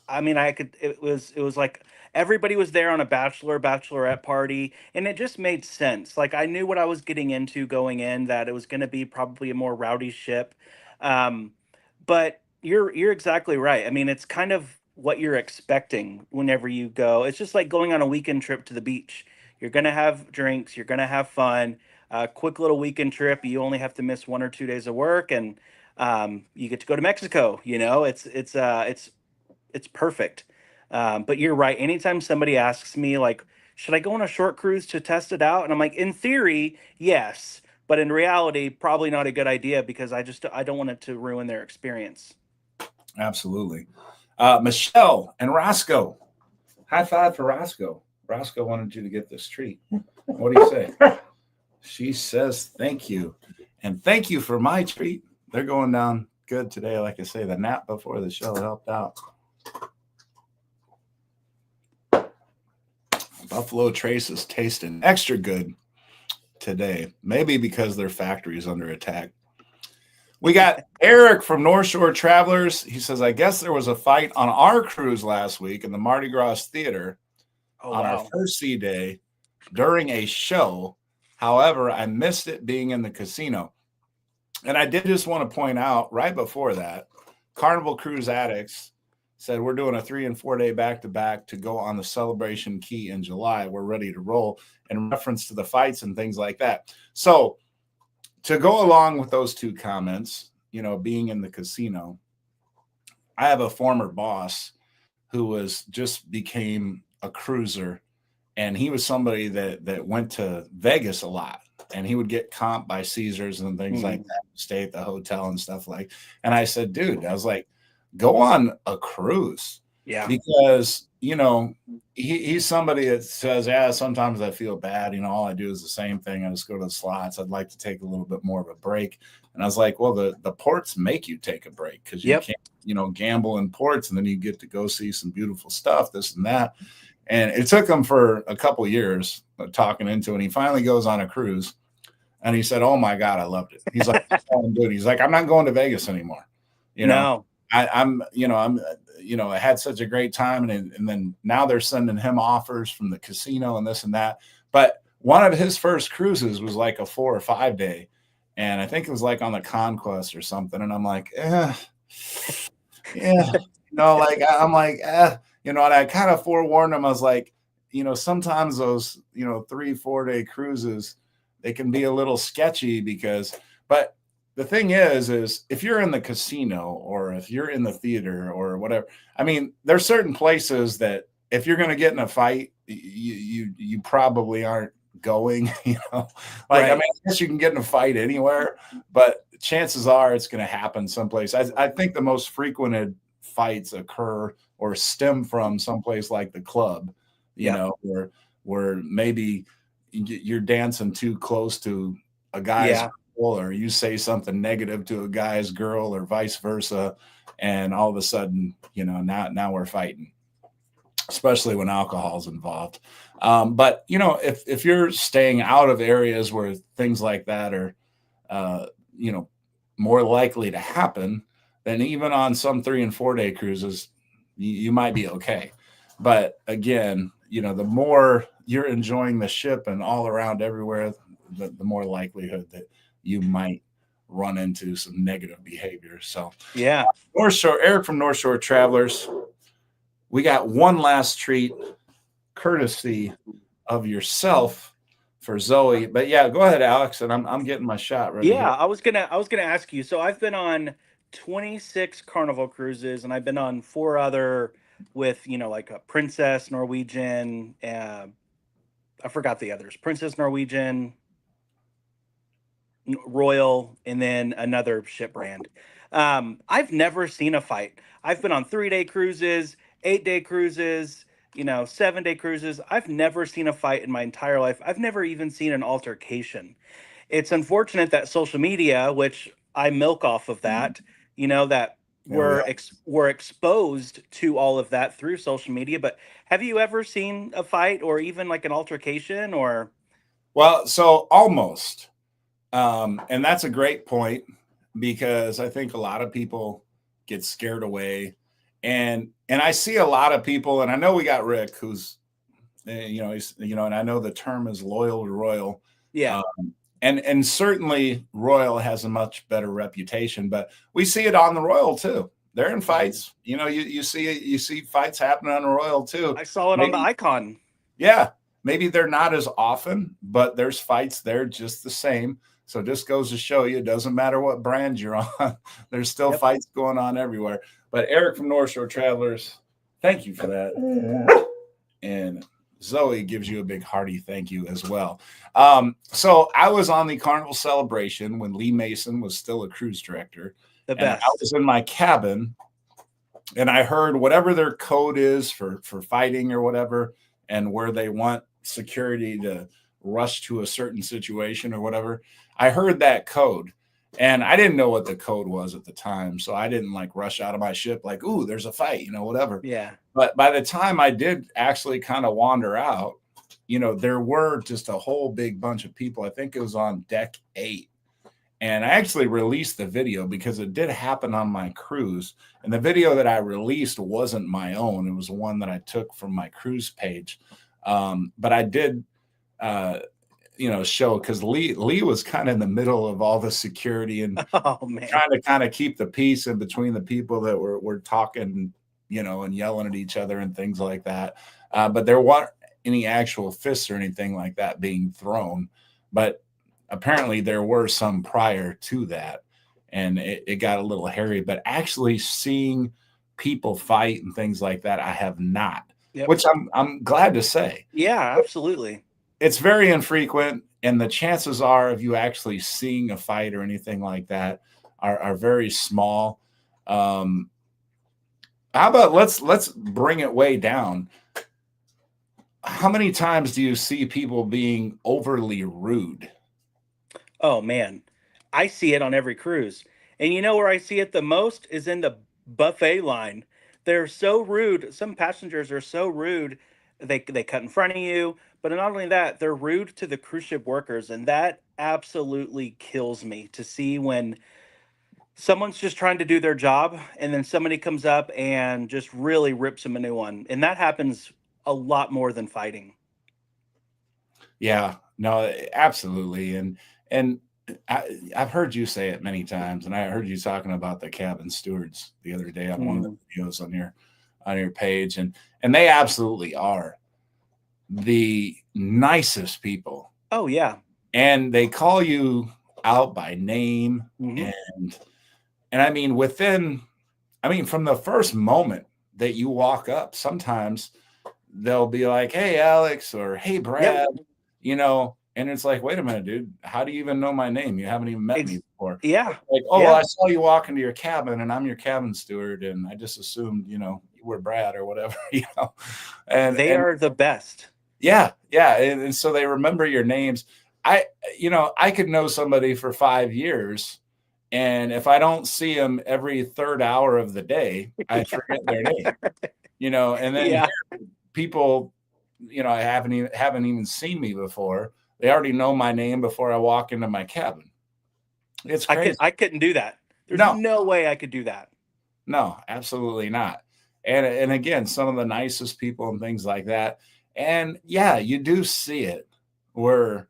I mean, I could. It was like everybody was there on a bachelorette party, and it just made sense. Like I knew what I was getting into going in. That it was going to be probably a more rowdy ship, um, but you're exactly right. I mean, it's kind of what you're expecting whenever you go. It's just like going on a weekend trip to the beach. You're gonna have drinks. You're gonna have fun. Quick little weekend trip. You only have to miss 1 or 2 days of work, and you get to go to Mexico. It's perfect. But you're right. Anytime somebody asks me like, should I go on a short cruise to test it out? And I'm like, in theory, yes, but in reality, probably not a good idea because I don't want it to ruin their experience. Absolutely. Michelle and Roscoe. High five for Roscoe. Roscoe wanted you to get this treat. What do you say? She says thank you. And thank you for my treat. They're going down good today. Like I say, the nap before the show helped out. Buffalo Trace is tasting extra good today. Maybe because their factory is under attack. We got Eric from North Shore Travelers. He says, I guess there was a fight on our cruise last week in the Mardi Gras Theater on our first sea day during a show. However, I missed it being in the casino. And I did just want to point out right before that, Carnival Cruise Addicts said we're doing a 3 and 4 day back-to-back to go on the Celebration Key in July. We're ready to roll in reference to the fights and things like that. So to go along with those two comments, being in the casino, I have a former boss who became a cruiser, and he was somebody that went to Vegas a lot, and he would get comped by Caesars and things like that, stay at the hotel and stuff like. And I said, dude, I was like, go on a cruise. Yeah. Because, he's somebody that says, yeah, sometimes I feel bad. All I do is the same thing. I just go to the slots. I'd like to take a little bit more of a break. And I was like, well, the ports make you take a break because you can't, gamble in ports, and then you get to go see some beautiful stuff, this and that. And it took him for a couple of years talking into it. And he finally goes on a cruise, and he said, oh my God, I loved it. He's like, dude, he's like, I'm not going to Vegas anymore. No. I had such a great time. And then now they're sending him offers from the casino and this and that. But one of his first cruises was like a 4 or 5 day. And I think it was like on the Conquest or something. And I'm like, I'm like, and I kind of forewarned him. I was like, sometimes those, 3-4 day cruises, they can be a little sketchy but the thing is if you're in the casino or if you're in the theater or whatever, I mean, there's certain places that if you're going to get in a fight, you probably aren't going, right. I mean, I guess you can get in a fight anywhere, but chances are it's going to happen someplace. I think the most frequented fights occur or stem from someplace like the club, where maybe you're dancing too close to a guy's girl, or you say something negative to a guy's girl or vice versa. And all of a sudden, now we're fighting, especially when alcohol's involved. But if you're staying out of areas where things like that are, more likely to happen, then even on some 3 and 4 day cruises, you might be okay. But again, the more you're enjoying the ship and all around everywhere, the more likelihood that you might run into some negative behavior. So yeah, North Shore, Eric from North Shore Travelers, we got one last treat courtesy of yourself for Zoe. But yeah, go ahead, Alex, and I'm getting my shot ready. Yeah, I was gonna ask you. So I've been on 26 Carnival cruises, and I've been on 4 other with like a Princess, Norwegian. I forgot the others. Princess, Norwegian. Royal, and then another ship brand. I've never seen a fight. I've been on 3 day cruises, 8 day cruises, 7 day cruises. I've never seen a fight in my entire life. I've never even seen an altercation. It's unfortunate that social media, which I milk off of that, that Oh yeah. we're exposed to all of that through social media. But have you ever seen a fight or even like an altercation or? Well, so almost. And that's a great point because I think a lot of people get scared away. And I see a lot of people, and I know we got Rick, who's he's and I know the term is loyal to Royal. Yeah. And certainly Royal has a much better reputation, but we see it on the Royal too. They're in fights. You see fights happening on the Royal too. I saw it on the Maybe, icon. yeah, maybe they're not as often, but there's fights there just the same. So this goes to show you, it doesn't matter what brand you're on. There's still Yep. fights going on everywhere. But Eric from North Shore Travelers, thank you for that. And Zoe gives you a big hearty thank you as well. So I was on the Carnival Celebration when Lee Mason was still a cruise director. The And I best. was in my cabin and I heard whatever their code is for fighting or whatever, and where they want security to rush to a certain situation or whatever. I heard that code, and I didn't know what the code was at the time, so I didn't like rush out of my ship like, "Ooh, there's a fight," whatever. Yeah. But by the time I did actually kind of wander out, there were just a whole big bunch of people. I think it was on deck 8, and I actually released the video because it did happen on my cruise. And the video that I released wasn't my own. It was one that I took from my cruise page. But I did, show because Lee was kind of in the middle of all the security and Oh man. trying to kind of keep the peace in between the people that were talking, and yelling at each other and things like that. But there weren't any actual fists or anything like that being thrown. But apparently there were some prior to that, and it got a little hairy. But actually seeing people fight and things like that, I have not, Yep. which I'm glad to say. Yeah, absolutely. It's very infrequent, and the chances are of you actually seeing a fight or anything like that are very small. Um, how about let's bring it way down. How many times do you see people being overly rude? Oh man, I see it on every cruise. And you know where I see it the most is in the buffet line. They're so rude. Some passengers are so rude. They cut in front of you, but not only that, they're rude to the cruise ship workers, and that absolutely kills me to see when someone's just trying to do their job and then somebody comes up and just really rips them a new one. And that happens a lot more than fighting. Yeah, no, absolutely. And I've heard you say it many times, and I heard you talking about the cabin stewards the other day on one of the Mhm. videos on your page, and they absolutely are the nicest people, Oh yeah. and they call you out by name, Hmm. and I mean from the first moment that you walk up, sometimes they'll be like, "Hey, Alex," or "Hey, Yep. Brad," and it's like, "Wait a minute, dude. How do you even know my name? You haven't even met me Ex- before." yeah. Like, "Oh, well, I Yeah. saw you walk into your cabin, and I'm your cabin steward, and I just assumed, you were Brad or whatever, They and are the best. yeah, yeah, and so they remember your names. I could know somebody for 5 years, and if I don't see them every third hour of the day, I forget their name, and then Yeah. people, I haven't even seen me before. They already know my name before I walk into my cabin. It's crazy. I couldn't do that. There's No, no way I could do that. no, absolutely not. And again, some of the nicest people and things like that. And yeah, you do see it where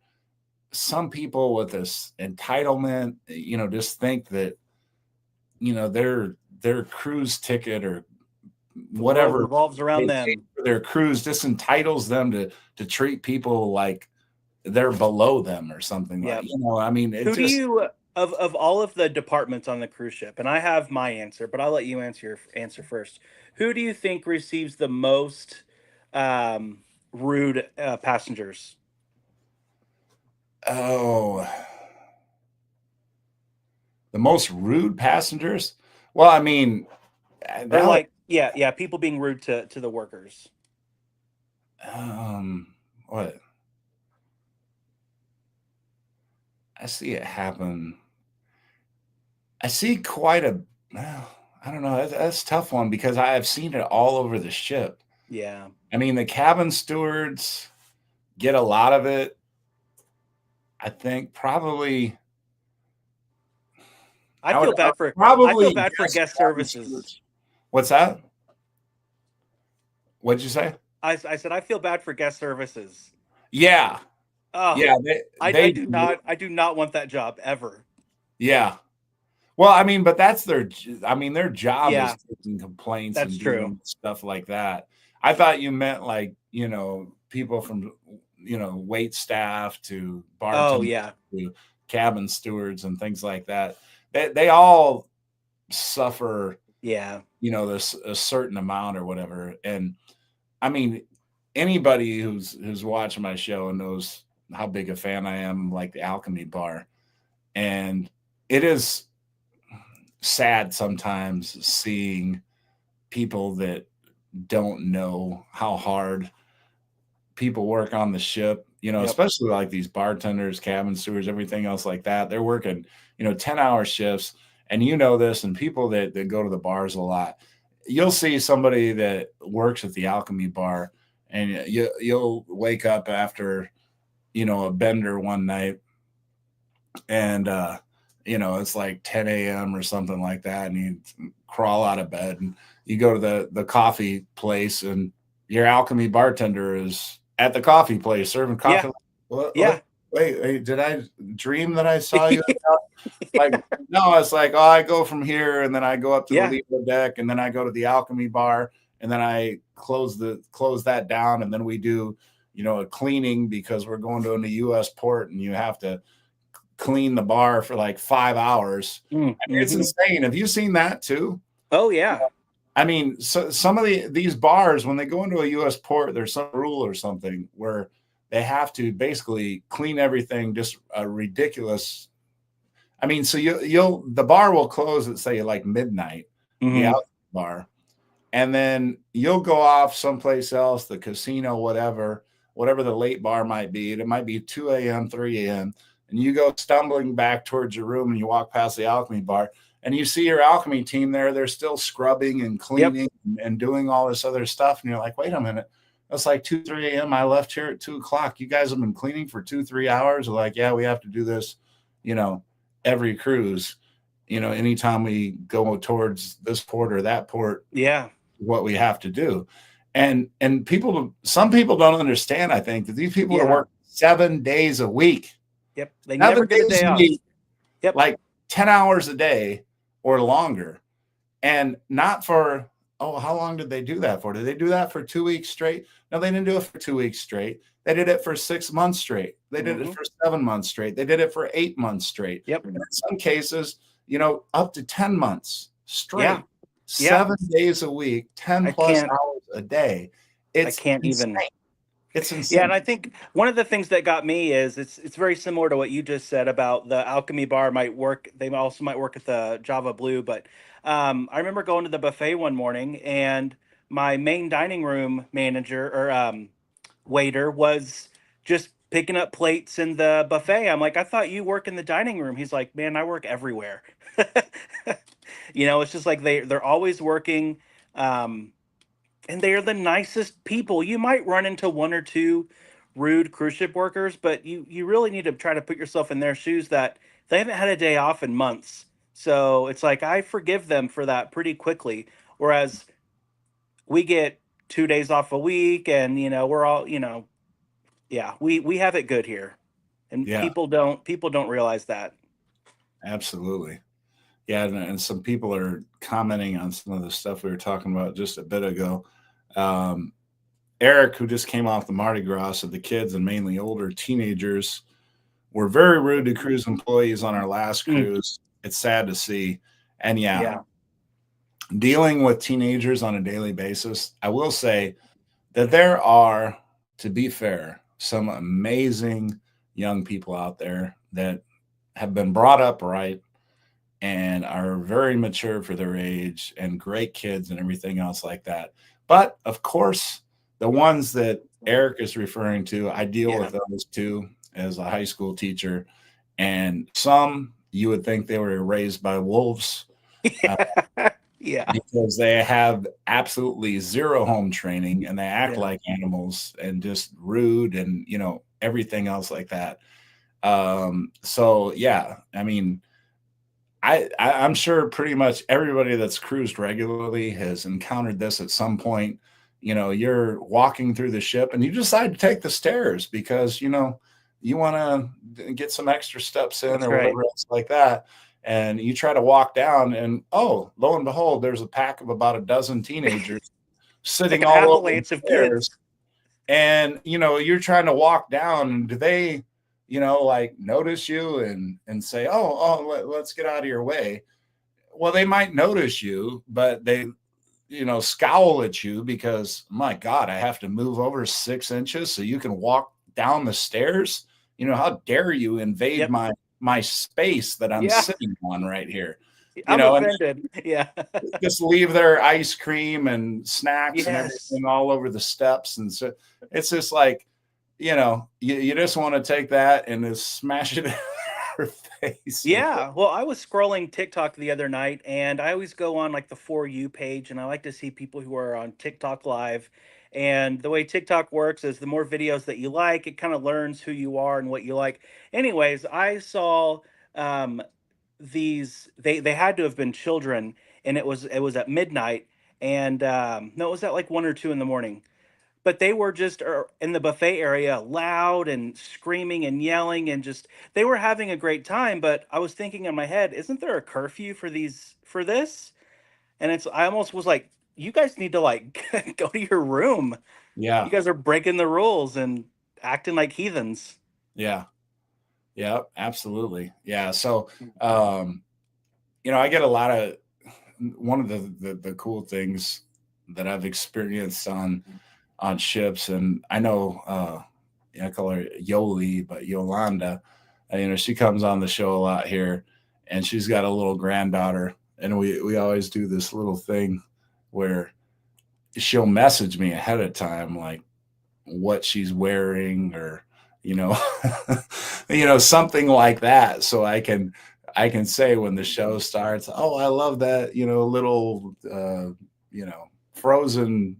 some people with this entitlement, just think that, their cruise ticket or The world whatever revolves around they paid them. for their cruise just entitles them to treat people like they're below them or something like, Yep. I mean, it Who do just, you of all of the departments on the cruise ship, and I have my answer, but I'll let you answer your answer first. Who do you think receives the most um, rude passengers? oh, The most rude passengers? Well, I mean, Or now that like, yeah, people being rude to the workers. what I see it happen. I see quite a well, I don't know. That's a tough one because I have seen it all over the ship. Yeah. I mean, the cabin stewards get a lot of it. I think probably I I feel would bad for I feel probably bad for guess guest cabin services. stewards. What's that? What'd you say? I said I feel bad for guest services. Yeah. Oh, Yeah, they do. I do not want that job ever. Yeah. Well, I mean, but that's I mean, their job Yeah, is taking complaints that's and true. dealing with stuff like that. I thought you meant like, people from, wait staff to Oh bartenders yeah. to cabin stewards and things like that. They all suffer, Yeah. this a certain amount or whatever. And I mean, anybody who's watching my show knows how big a fan I am, like the Alchemy Bar. And it is sad sometimes seeing people that don't know how hard people work on the ship, Yep. especially like these bartenders, cabin stewards, everything else like that. They're working, 10-hour shifts. And this, and people that go to the bars a lot, you'll see somebody that works at the Alchemy Bar, and you'll wake up after, a bender one night, and it's like 10 a.m. or something like that, and you crawl out of bed and you go to the coffee place, and your Alchemy bartender is at the coffee place serving Yeah. coffee. What? Yeah. Wait, did I dream that I saw you? Like, no, it's like, oh, I go from here and then I go up to the Yeah. Lido deck and then I go to the Alchemy Bar and then I close that down, and then we do, a cleaning because we're going to a U.S. port and you have to clean the bar for like 5 hours. I mean, it's Mm-hmm. insane. Have you seen that too? Oh yeah. I mean, so some of these bars, when they go into a U.S. port, there's some rule or something where they have to basically clean everything just a ridiculous. I mean, so the bar will close at say like midnight, the Mm-hmm. out bar, and then you'll go off someplace else, the casino, whatever the late bar might be. It might be 2 a.m., 3 a.m., and you go stumbling back towards your room and you walk past the Alchemy Bar and you see your Alchemy team there. They're still scrubbing and Yep. cleaning and doing all this other stuff. And you're like, wait a minute. It's like 2, 3 a.m. I left here at 2 o'clock. You guys have been cleaning for 2, 3 hours. They're like, yeah, we have to do this, you know, every cruise, anytime we go towards this port or that port, Yeah. what we have to do. And some people don't understand, I think, that these people are Yeah. working 7 days a week. Yep. They never 7 get a days day a off. week, Yep. like 10 hours a day or longer. And not for, oh, how long did they do that for? Did they do that for 2 weeks straight? No, they didn't do it for 2 weeks straight. They did it for 6 months straight. They did it for 7 months straight. They did it for 8 months straight. Yep. And in some cases, up to 10 months straight. Yeah. 7 days a week, 10 I plus can't hours a day. I It's can't insane. even. It's Yeah, and I insane. think one of the things that got me is it's very similar to what you just said about the Alchemy Bar might work. They also might work at the Java Blue, but I remember going to the buffet one morning and my main dining room manager or waiter was just picking up plates in the buffet. I'm like, I thought you work in the dining room. He's like, man, I work everywhere. It's just like they're always working. Um, and they are the nicest people. You might run into one or two rude cruise ship workers, but you really need to try to put yourself in their shoes that they haven't had a day off in months. So it's like I forgive them for that pretty quickly. Whereas we get 2 days off a week, and we're all yeah, we have it good here, and Yeah, people don't realize that. absolutely. Yeah, and some people are commenting on some of the stuff we were talking about just a bit ago. Um, Eric, who just came off the Mardi Gras, said the kids and mainly older teenagers were very rude to cruise employees on our last Mm, cruise. It's sad to see. And yeah, yeah, dealing with teenagers on a daily basis, I will say that there are, to be fair, some amazing young people out there that have been brought up right and are very mature for their age and great kids and everything else like that. But of course, the ones that Eric is referring to, I deal Yeah. with those too as a high school teacher. And some you would think they were raised by wolves, uh, Yeah. because they have absolutely zero home training and they act Yeah. like animals and just rude and everything else like that. So yeah, I mean, I'm sure pretty much everybody that's cruised regularly has encountered this at some point. You're walking through the ship and you decide to take the stairs because you want to get some extra steps in That's or right. whatever else like that. And you try to walk down, and oh, lo and behold, there's a pack of about a dozen teenagers It's like sitting an all over the avalanche of stairs. kids. And you're trying to walk down, and do they like notice you and say, oh, let's get out of your way? Well, they might notice you, but they scowl at you because, my God, I have to move over 6 inches so you can walk down the stairs. How dare you invade Yep. my space that I'm Yeah. sitting on right here? I'm And offended. Yeah. just leave their ice cream and snacks and Yes. everything all over the steps. And so it's just like, you just want to take that and just smash it in her face with it. Yeah. Well, I was scrolling TikTok the other night, and I always go on like the For You page, and I like to see people who are on TikTok live. And the way TikTok works is the more videos that you like, it kind of learns who you are and what you like. Anyways, I saw um, these. They had to have been children, and it was at midnight, and no, it was at like 1 or 2 in the morning, but they were just in the buffet area loud and screaming and yelling, and just they were having a great time. But I was thinking in my head, isn't there a curfew for this? And I almost was like, you guys need to like go to your room. You Yeah. guys are breaking the rules and acting like heathens. Yeah. Yeah. Absolutely. Yeah. So, um, I get a lot of one of the cool things that I've experienced on ships, and I know I call her Yoli, but Yolanda, she comes on the show a lot here, and she's got a little granddaughter, and we always do this little thing where she'll message me ahead of time, like what she's wearing, or you know something like that, so I can say when the show starts, oh, I love that little frozen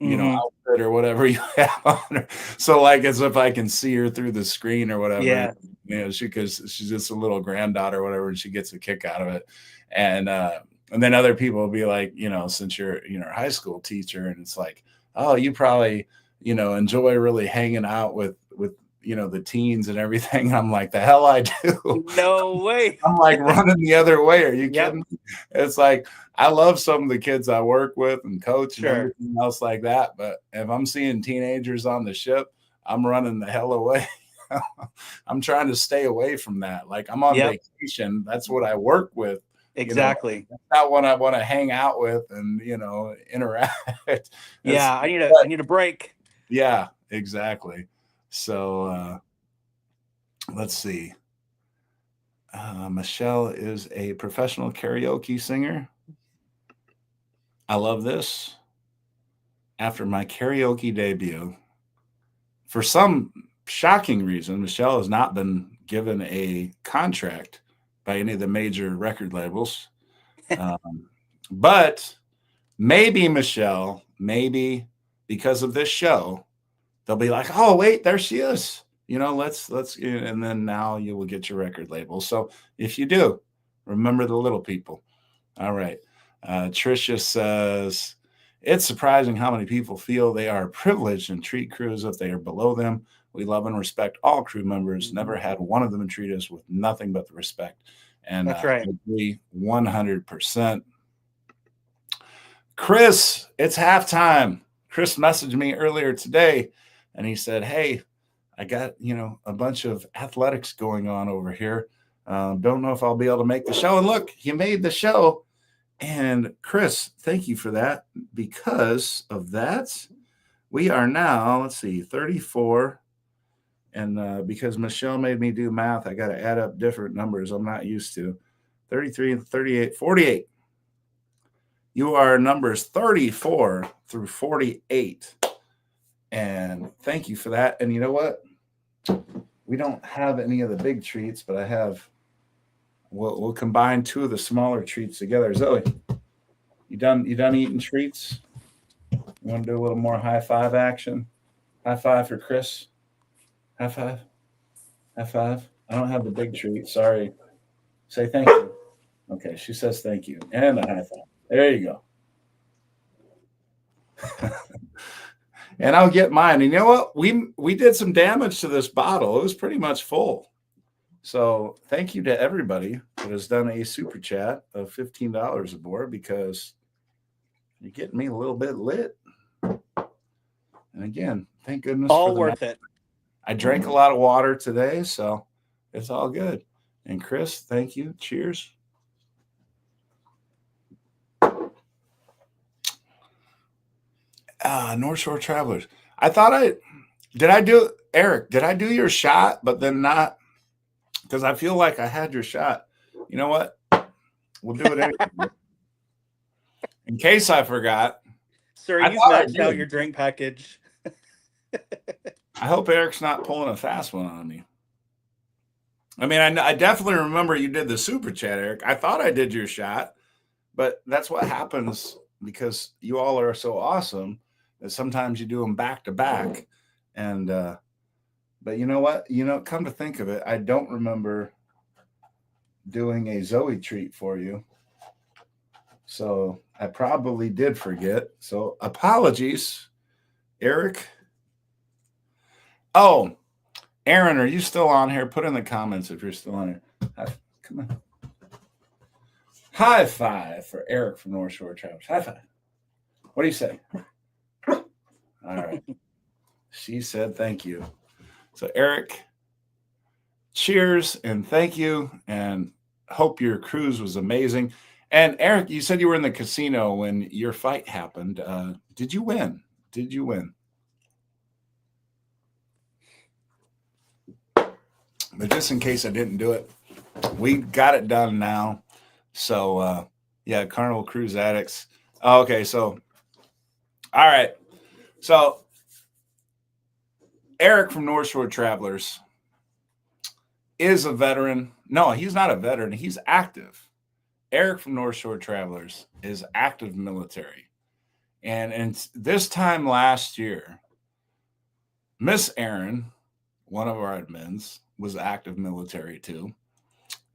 Hmm. outfit or whatever you have on her. So like as if I can see her through the screen or whatever, Yeah. because she's just a little granddaughter or whatever, and she gets a kick out of it. And then other people will be like, since you're a high school teacher, and it's like, oh, you probably enjoy really hanging out with the teens and everything. And I'm like, the hell I do. No way. I'm like running the other way. Are you Yep. kidding me? It's like I love some of the kids I work with and coach and Sure. everything else like that. But if I'm seeing teenagers on the ship, I'm running the hell away. I'm trying to stay away from that. Like I'm on Yep. vacation. That's what I work with. You know, Exactly. that's not what I want to hang out with and interact. It's Yeah. I but need a break. yeah, exactly. So let's see. Michelle is a professional karaoke singer. I love this. After my karaoke debut, for some shocking reason, Michelle has not been given a contract by any of the major record labels. Um, but maybe, Michelle, maybe because of this show, they'll be like, oh, wait, there she is. Let's, and then now you will get your record label. So if you do, remember the little people. All right. Tricia says, it's surprising how many people feel they are privileged and treat crews if they are below them. We love and respect all crew members. Never had one of them treat us with nothing but the respect. And That's I right. agree 100%. Chris, it's halftime. Chris messaged me earlier today and he said, hey, I got, a bunch of athletics going on over here. Don't know if I'll be able to make the show. And look, you made the show. And Chris, thank you for that. Because of that, we are now, let's see, 34. And because Michelle made me do math, I got to add up different numbers I'm not used to. 33, 38, 48. You are numbers 34 through 48. And thank you for that. And you know what? We don't have any of the big treats, but I have, we'll combine two of the smaller treats together. Zoe, you done eating treats? You want to do a little more high five action? High five for Chris. High five. High five. I don't have the big treat. Sorry. Say thank you. Okay, she says thank you. And a high five. There you go. And I'll get mine. And you know what? We did some damage to this bottle. It was pretty much full. So thank you to everybody that has done a super chat of $15 aboard, because you're getting me a little bit lit. And again, thank goodness all worth it. I drank a lot of water today, so it's all good. And Chris, thank you. Cheers. North Shore Travelers. Eric, did I do your shot, but then not? Because I feel like I had your shot. You know what? We'll do it anyway. In case I forgot. Sir, you've maxed out your drink package. I hope Eric's not pulling a fast one on me. I mean, I definitely remember you did the super chat, Eric. I thought I did your shot, but that's what happens because you all are so awesome that sometimes you do them back to back. And, but you know what? Come to think of it, I don't remember doing a Zoe treat for you. So I probably did forget. So apologies, Eric. Oh, Aaron, are you still on here? Put in the comments if you're still on here. Come on. High five for Eric from North Shore Travelers. High five. What do you say? All right. She said thank you. So Eric, cheers and thank you, and hope your cruise was amazing. And Eric, you said you were in the casino when your fight happened. Did you win? Did you win? But just in case I didn't do it, we got it done now. So, yeah, Carnival Cruise Addicts. Oh, okay, so, all right. So, Eric from North Shore Travelers is a veteran. No, he's not a veteran. He's active. Eric from North Shore Travelers is active military. And this time last year, Miss Aaron, one of our admins, was active military too.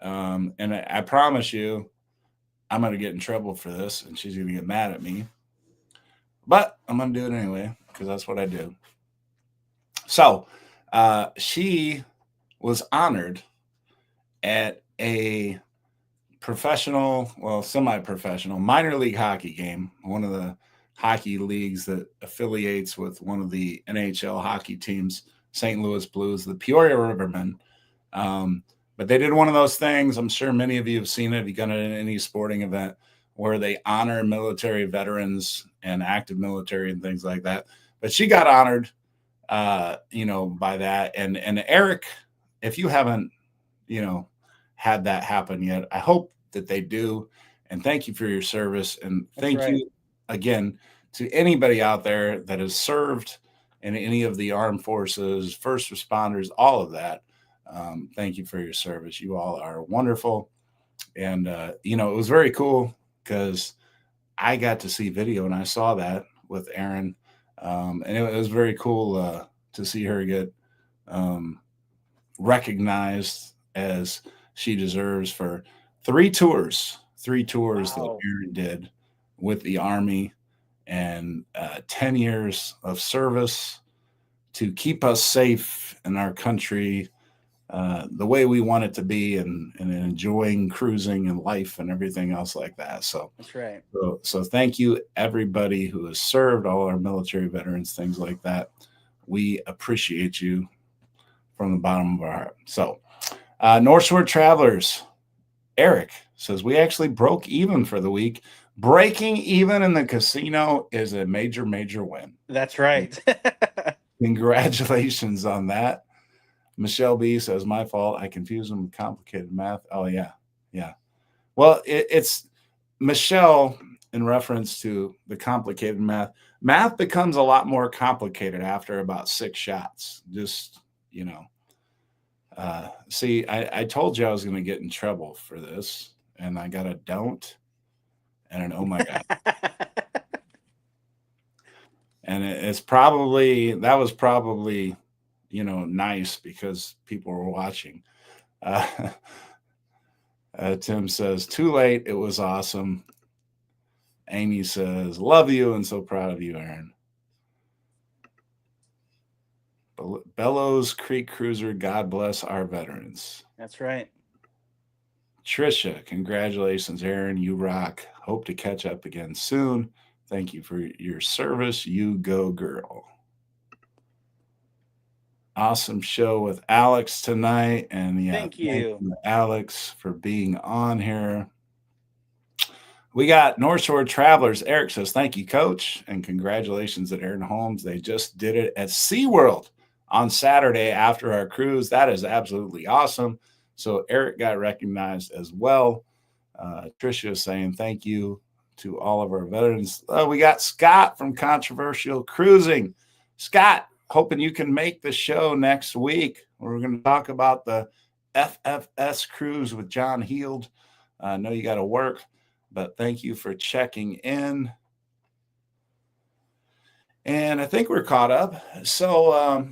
And I promise you, I'm going to get in trouble for this, and she's going to get mad at me. But I'm going to do it anyway, because that's what I do. So she was honored at a professional, well, semi-professional minor league hockey game, one of the hockey leagues that affiliates with one of the NHL hockey teams, St. Louis Blues, the Peoria Rivermen. But they did one of those things. I'm sure many of you have seen it. If you've done it in any sporting event where they honor military veterans and active military and things like that. But she got honored, by that. And Eric, if you haven't, had that happen yet, I hope that they do. And thank you for your service. And thank you again to anybody out there that has served in any of the armed forces, first responders, all of that. Thank you for your service. You all are wonderful. And, it was very cool because I got to see video and I saw that with Aaron. And it was very cool to see her get recognized as she deserves for three tours that Aaron did with the Army, and 10 years of service to keep us safe in our country the way we want it to be, and enjoying cruising and life and everything else like that. So that's right. So thank you, everybody who has served, all our military veterans, things like that. We appreciate you from the bottom of our heart. So North Shore Travelers, Eric says, we actually broke even for the week. Breaking even in the casino is a major, major win. That's right. Congratulations on that. Michelle B says, my fault. I confused them with complicated math. Oh, yeah. Yeah. Well, it's Michelle, in reference to the complicated math. Math becomes a lot more complicated after about 6 shots. Just, you know, see, I told you I was going to get in trouble for this, and I got a don't and an oh my God. And it's probably, that was probably, nice because people were watching. Uh, Tim says, too late. It was awesome. Amy says, love you and so proud of you, Aaron. Bellows Creek Cruiser, God bless our veterans. That's right. Trisha, congratulations, Aaron. You rock. Hope to catch up again soon. Thank you for your service. You go, girl. Awesome show with Alex tonight. And yeah, Thank you, Alex, for being on here. We got North Shore Travelers. Eric says, thank you, coach. And congratulations at Aaron Holmes. They just did it at SeaWorld on Saturday after our cruise. That is absolutely awesome. So Eric got recognized as well. Tricia is saying thank you to all of our veterans. We got Scott from Controversial Cruising. Scott, hoping you can make the show next week. We're going to talk about the FFS cruise with John Heald. I know you got to work, but thank you for checking in. And I think we're caught up. So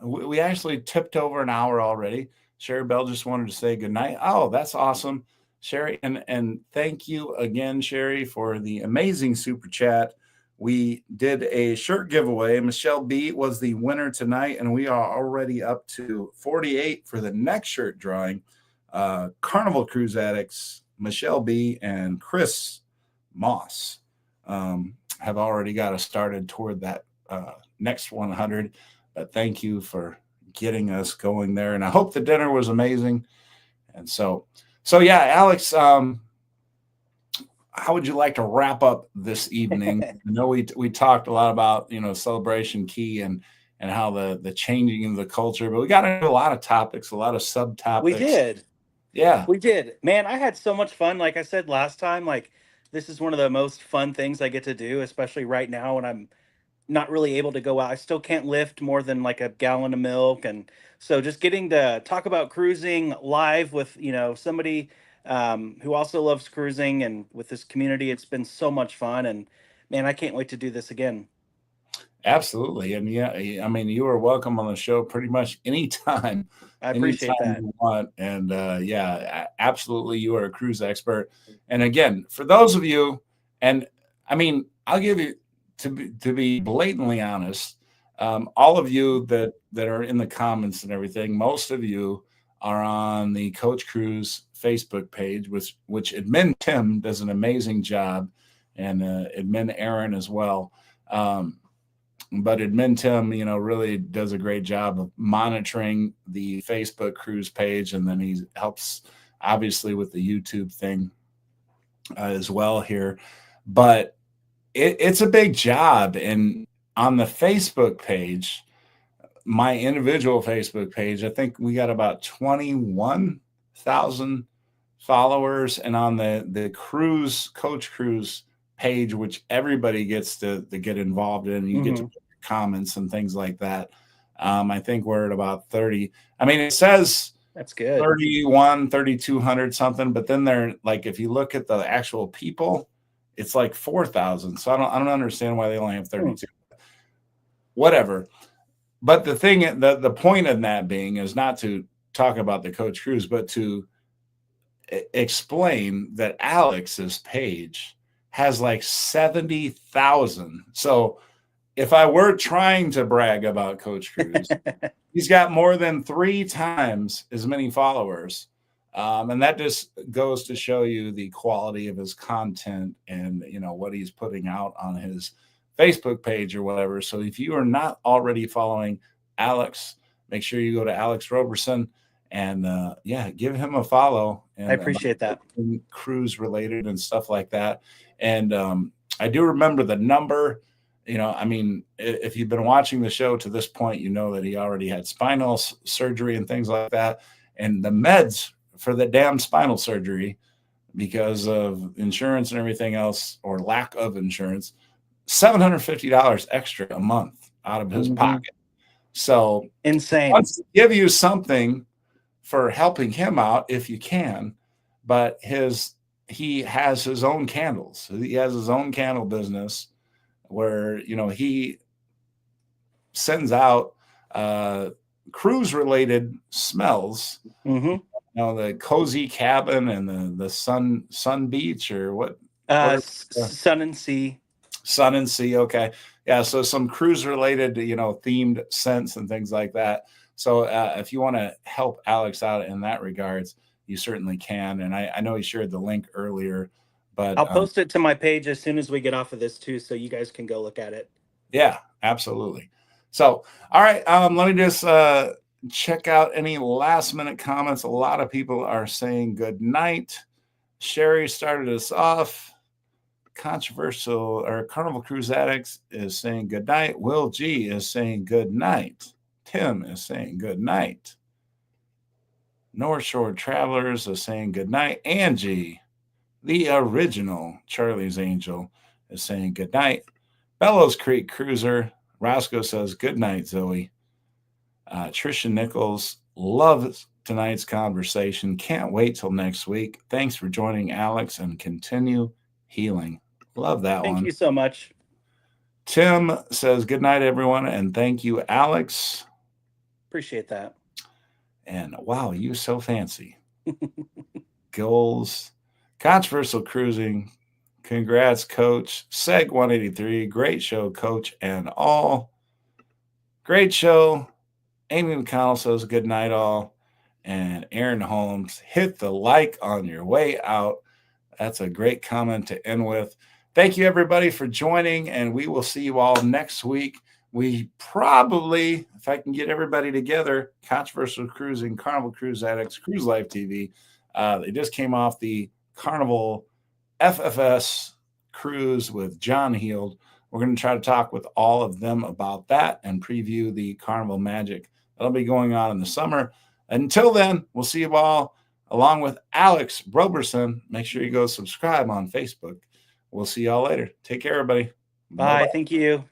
we actually tipped over an hour already. Sherry Bell just wanted to say good night. Oh, that's awesome, Sherry. And thank you again, Sherry, for the amazing super chat. We did a shirt giveaway. Michelle B was the winner tonight, and we are already up to 48 for the next shirt drawing. Carnival Cruise Addicts, Michelle B and Chris Moss have already got us started toward that next 100. But thank you for getting us going there. And I hope the dinner was amazing. And so yeah, Alex, how would you like to wrap up this evening? I know we talked a lot about, Celebration Key and how the changing of the culture, but we got into a lot of topics, a lot of subtopics. We did. Yeah. We did. Man, I had so much fun. Like I said last time, like this is one of the most fun things I get to do, especially right now when I'm not really able to go out. I still can't lift more than like a gallon of milk. And so just getting to talk about cruising live with, somebody who also loves cruising and with this community, it's been so much fun. And man, I can't wait to do this again. Absolutely. And yeah, I mean, you are welcome on the show pretty much anytime. I appreciate that. You want. And yeah, absolutely. You are a cruise expert. And again, for those of you, and I mean, I'll give you, to be blatantly honest, all of you that are in the comments and everything, most of you are on the Coach Cruise Facebook page, which admin Tim does an amazing job, and admin Aaron as well. But admin Tim, really does a great job of monitoring the Facebook cruise page, and then he helps obviously with the YouTube thing as well here. But it's a big job. And on the Facebook page, my individual Facebook page, I think we got about 21,000 followers. And on the Coach Cruise page, which everybody gets to get involved in, you get to put comments and things like that. I think we're at about 30. I mean, it says that's good, 3,200 something, but then they're like, if you look at the actual people, it's like 4,000. So I don't understand why they only have 32. Whatever. But the thing, the point of that being is not to talk about the Coach Cruise, but to explain that Alex's page has like 70,000. So if I were trying to brag about Coach Cruise, he's got more than 3 times as many followers. And that just goes to show you the quality of his content and, what he's putting out on his Facebook page or whatever. So if you are not already following Alex, make sure you go to Alex Roberson and give him a follow. And I appreciate that. Cruise related and stuff like that. And I do remember the number. I mean, if you've been watching the show to this point, you know that he already had spinal surgery and things like that. And the meds for the damn spinal surgery because of insurance and everything else, or lack of insurance, $750 extra a month out of his pocket. So insane. wants to give you something for helping him out if you can, but he has his own candles. He has his own candle business where, you know, he sends out cruise related smells. Mm-hmm. You know, the cozy cabin and the sun beach, or what? Sun and Sea. Sun and Sea. Okay. Yeah. So some cruise related, you know, themed scents and things like that. So if you want to help Alex out in that regards, you certainly can. And I know he shared the link earlier, but I'll post it to my page as soon as we get off of this too, so you guys can go look at it. Yeah, absolutely. So, all right. Let me just check out any last minute comments. A lot of people are saying good night. Sherry started us off. Controversial or Carnival Cruise Addicts is saying good night. Will G is saying good night. Tim is saying good night. North Shore Travelers is saying good night. Angie, the original Charlie's Angel, is saying good night. Bellows Creek Cruiser, Roscoe says good night, Zoe. Trisha Nichols loves tonight's conversation. Can't wait till next week. Thanks for joining Alex, and continue healing. Love that one. Thank you so much. Tim says good night, everyone, and thank you, Alex. Appreciate that. And wow, you so fancy. Goals, controversial cruising. Congrats, Coach. Seg 183. Great show, Coach, and all. Great show. Amy McConnell says good night, all. And Aaron Holmes, hit the like on your way out. That's a great comment to end with. Thank you, everybody, for joining, and we will see you all next week. We probably, if I can get everybody together, Controversial Cruising, Carnival Cruise Addicts, Cruise Life TV. They just came off the Carnival FFS cruise with John Heald. We're going to try to talk with all of them about that and preview the Carnival Magic that'll be going on in the summer. Until then, we'll see you all along with Alex Roberson. Make sure you go subscribe on Facebook. We'll see y'all later. Take care, everybody. Bye. Thank you.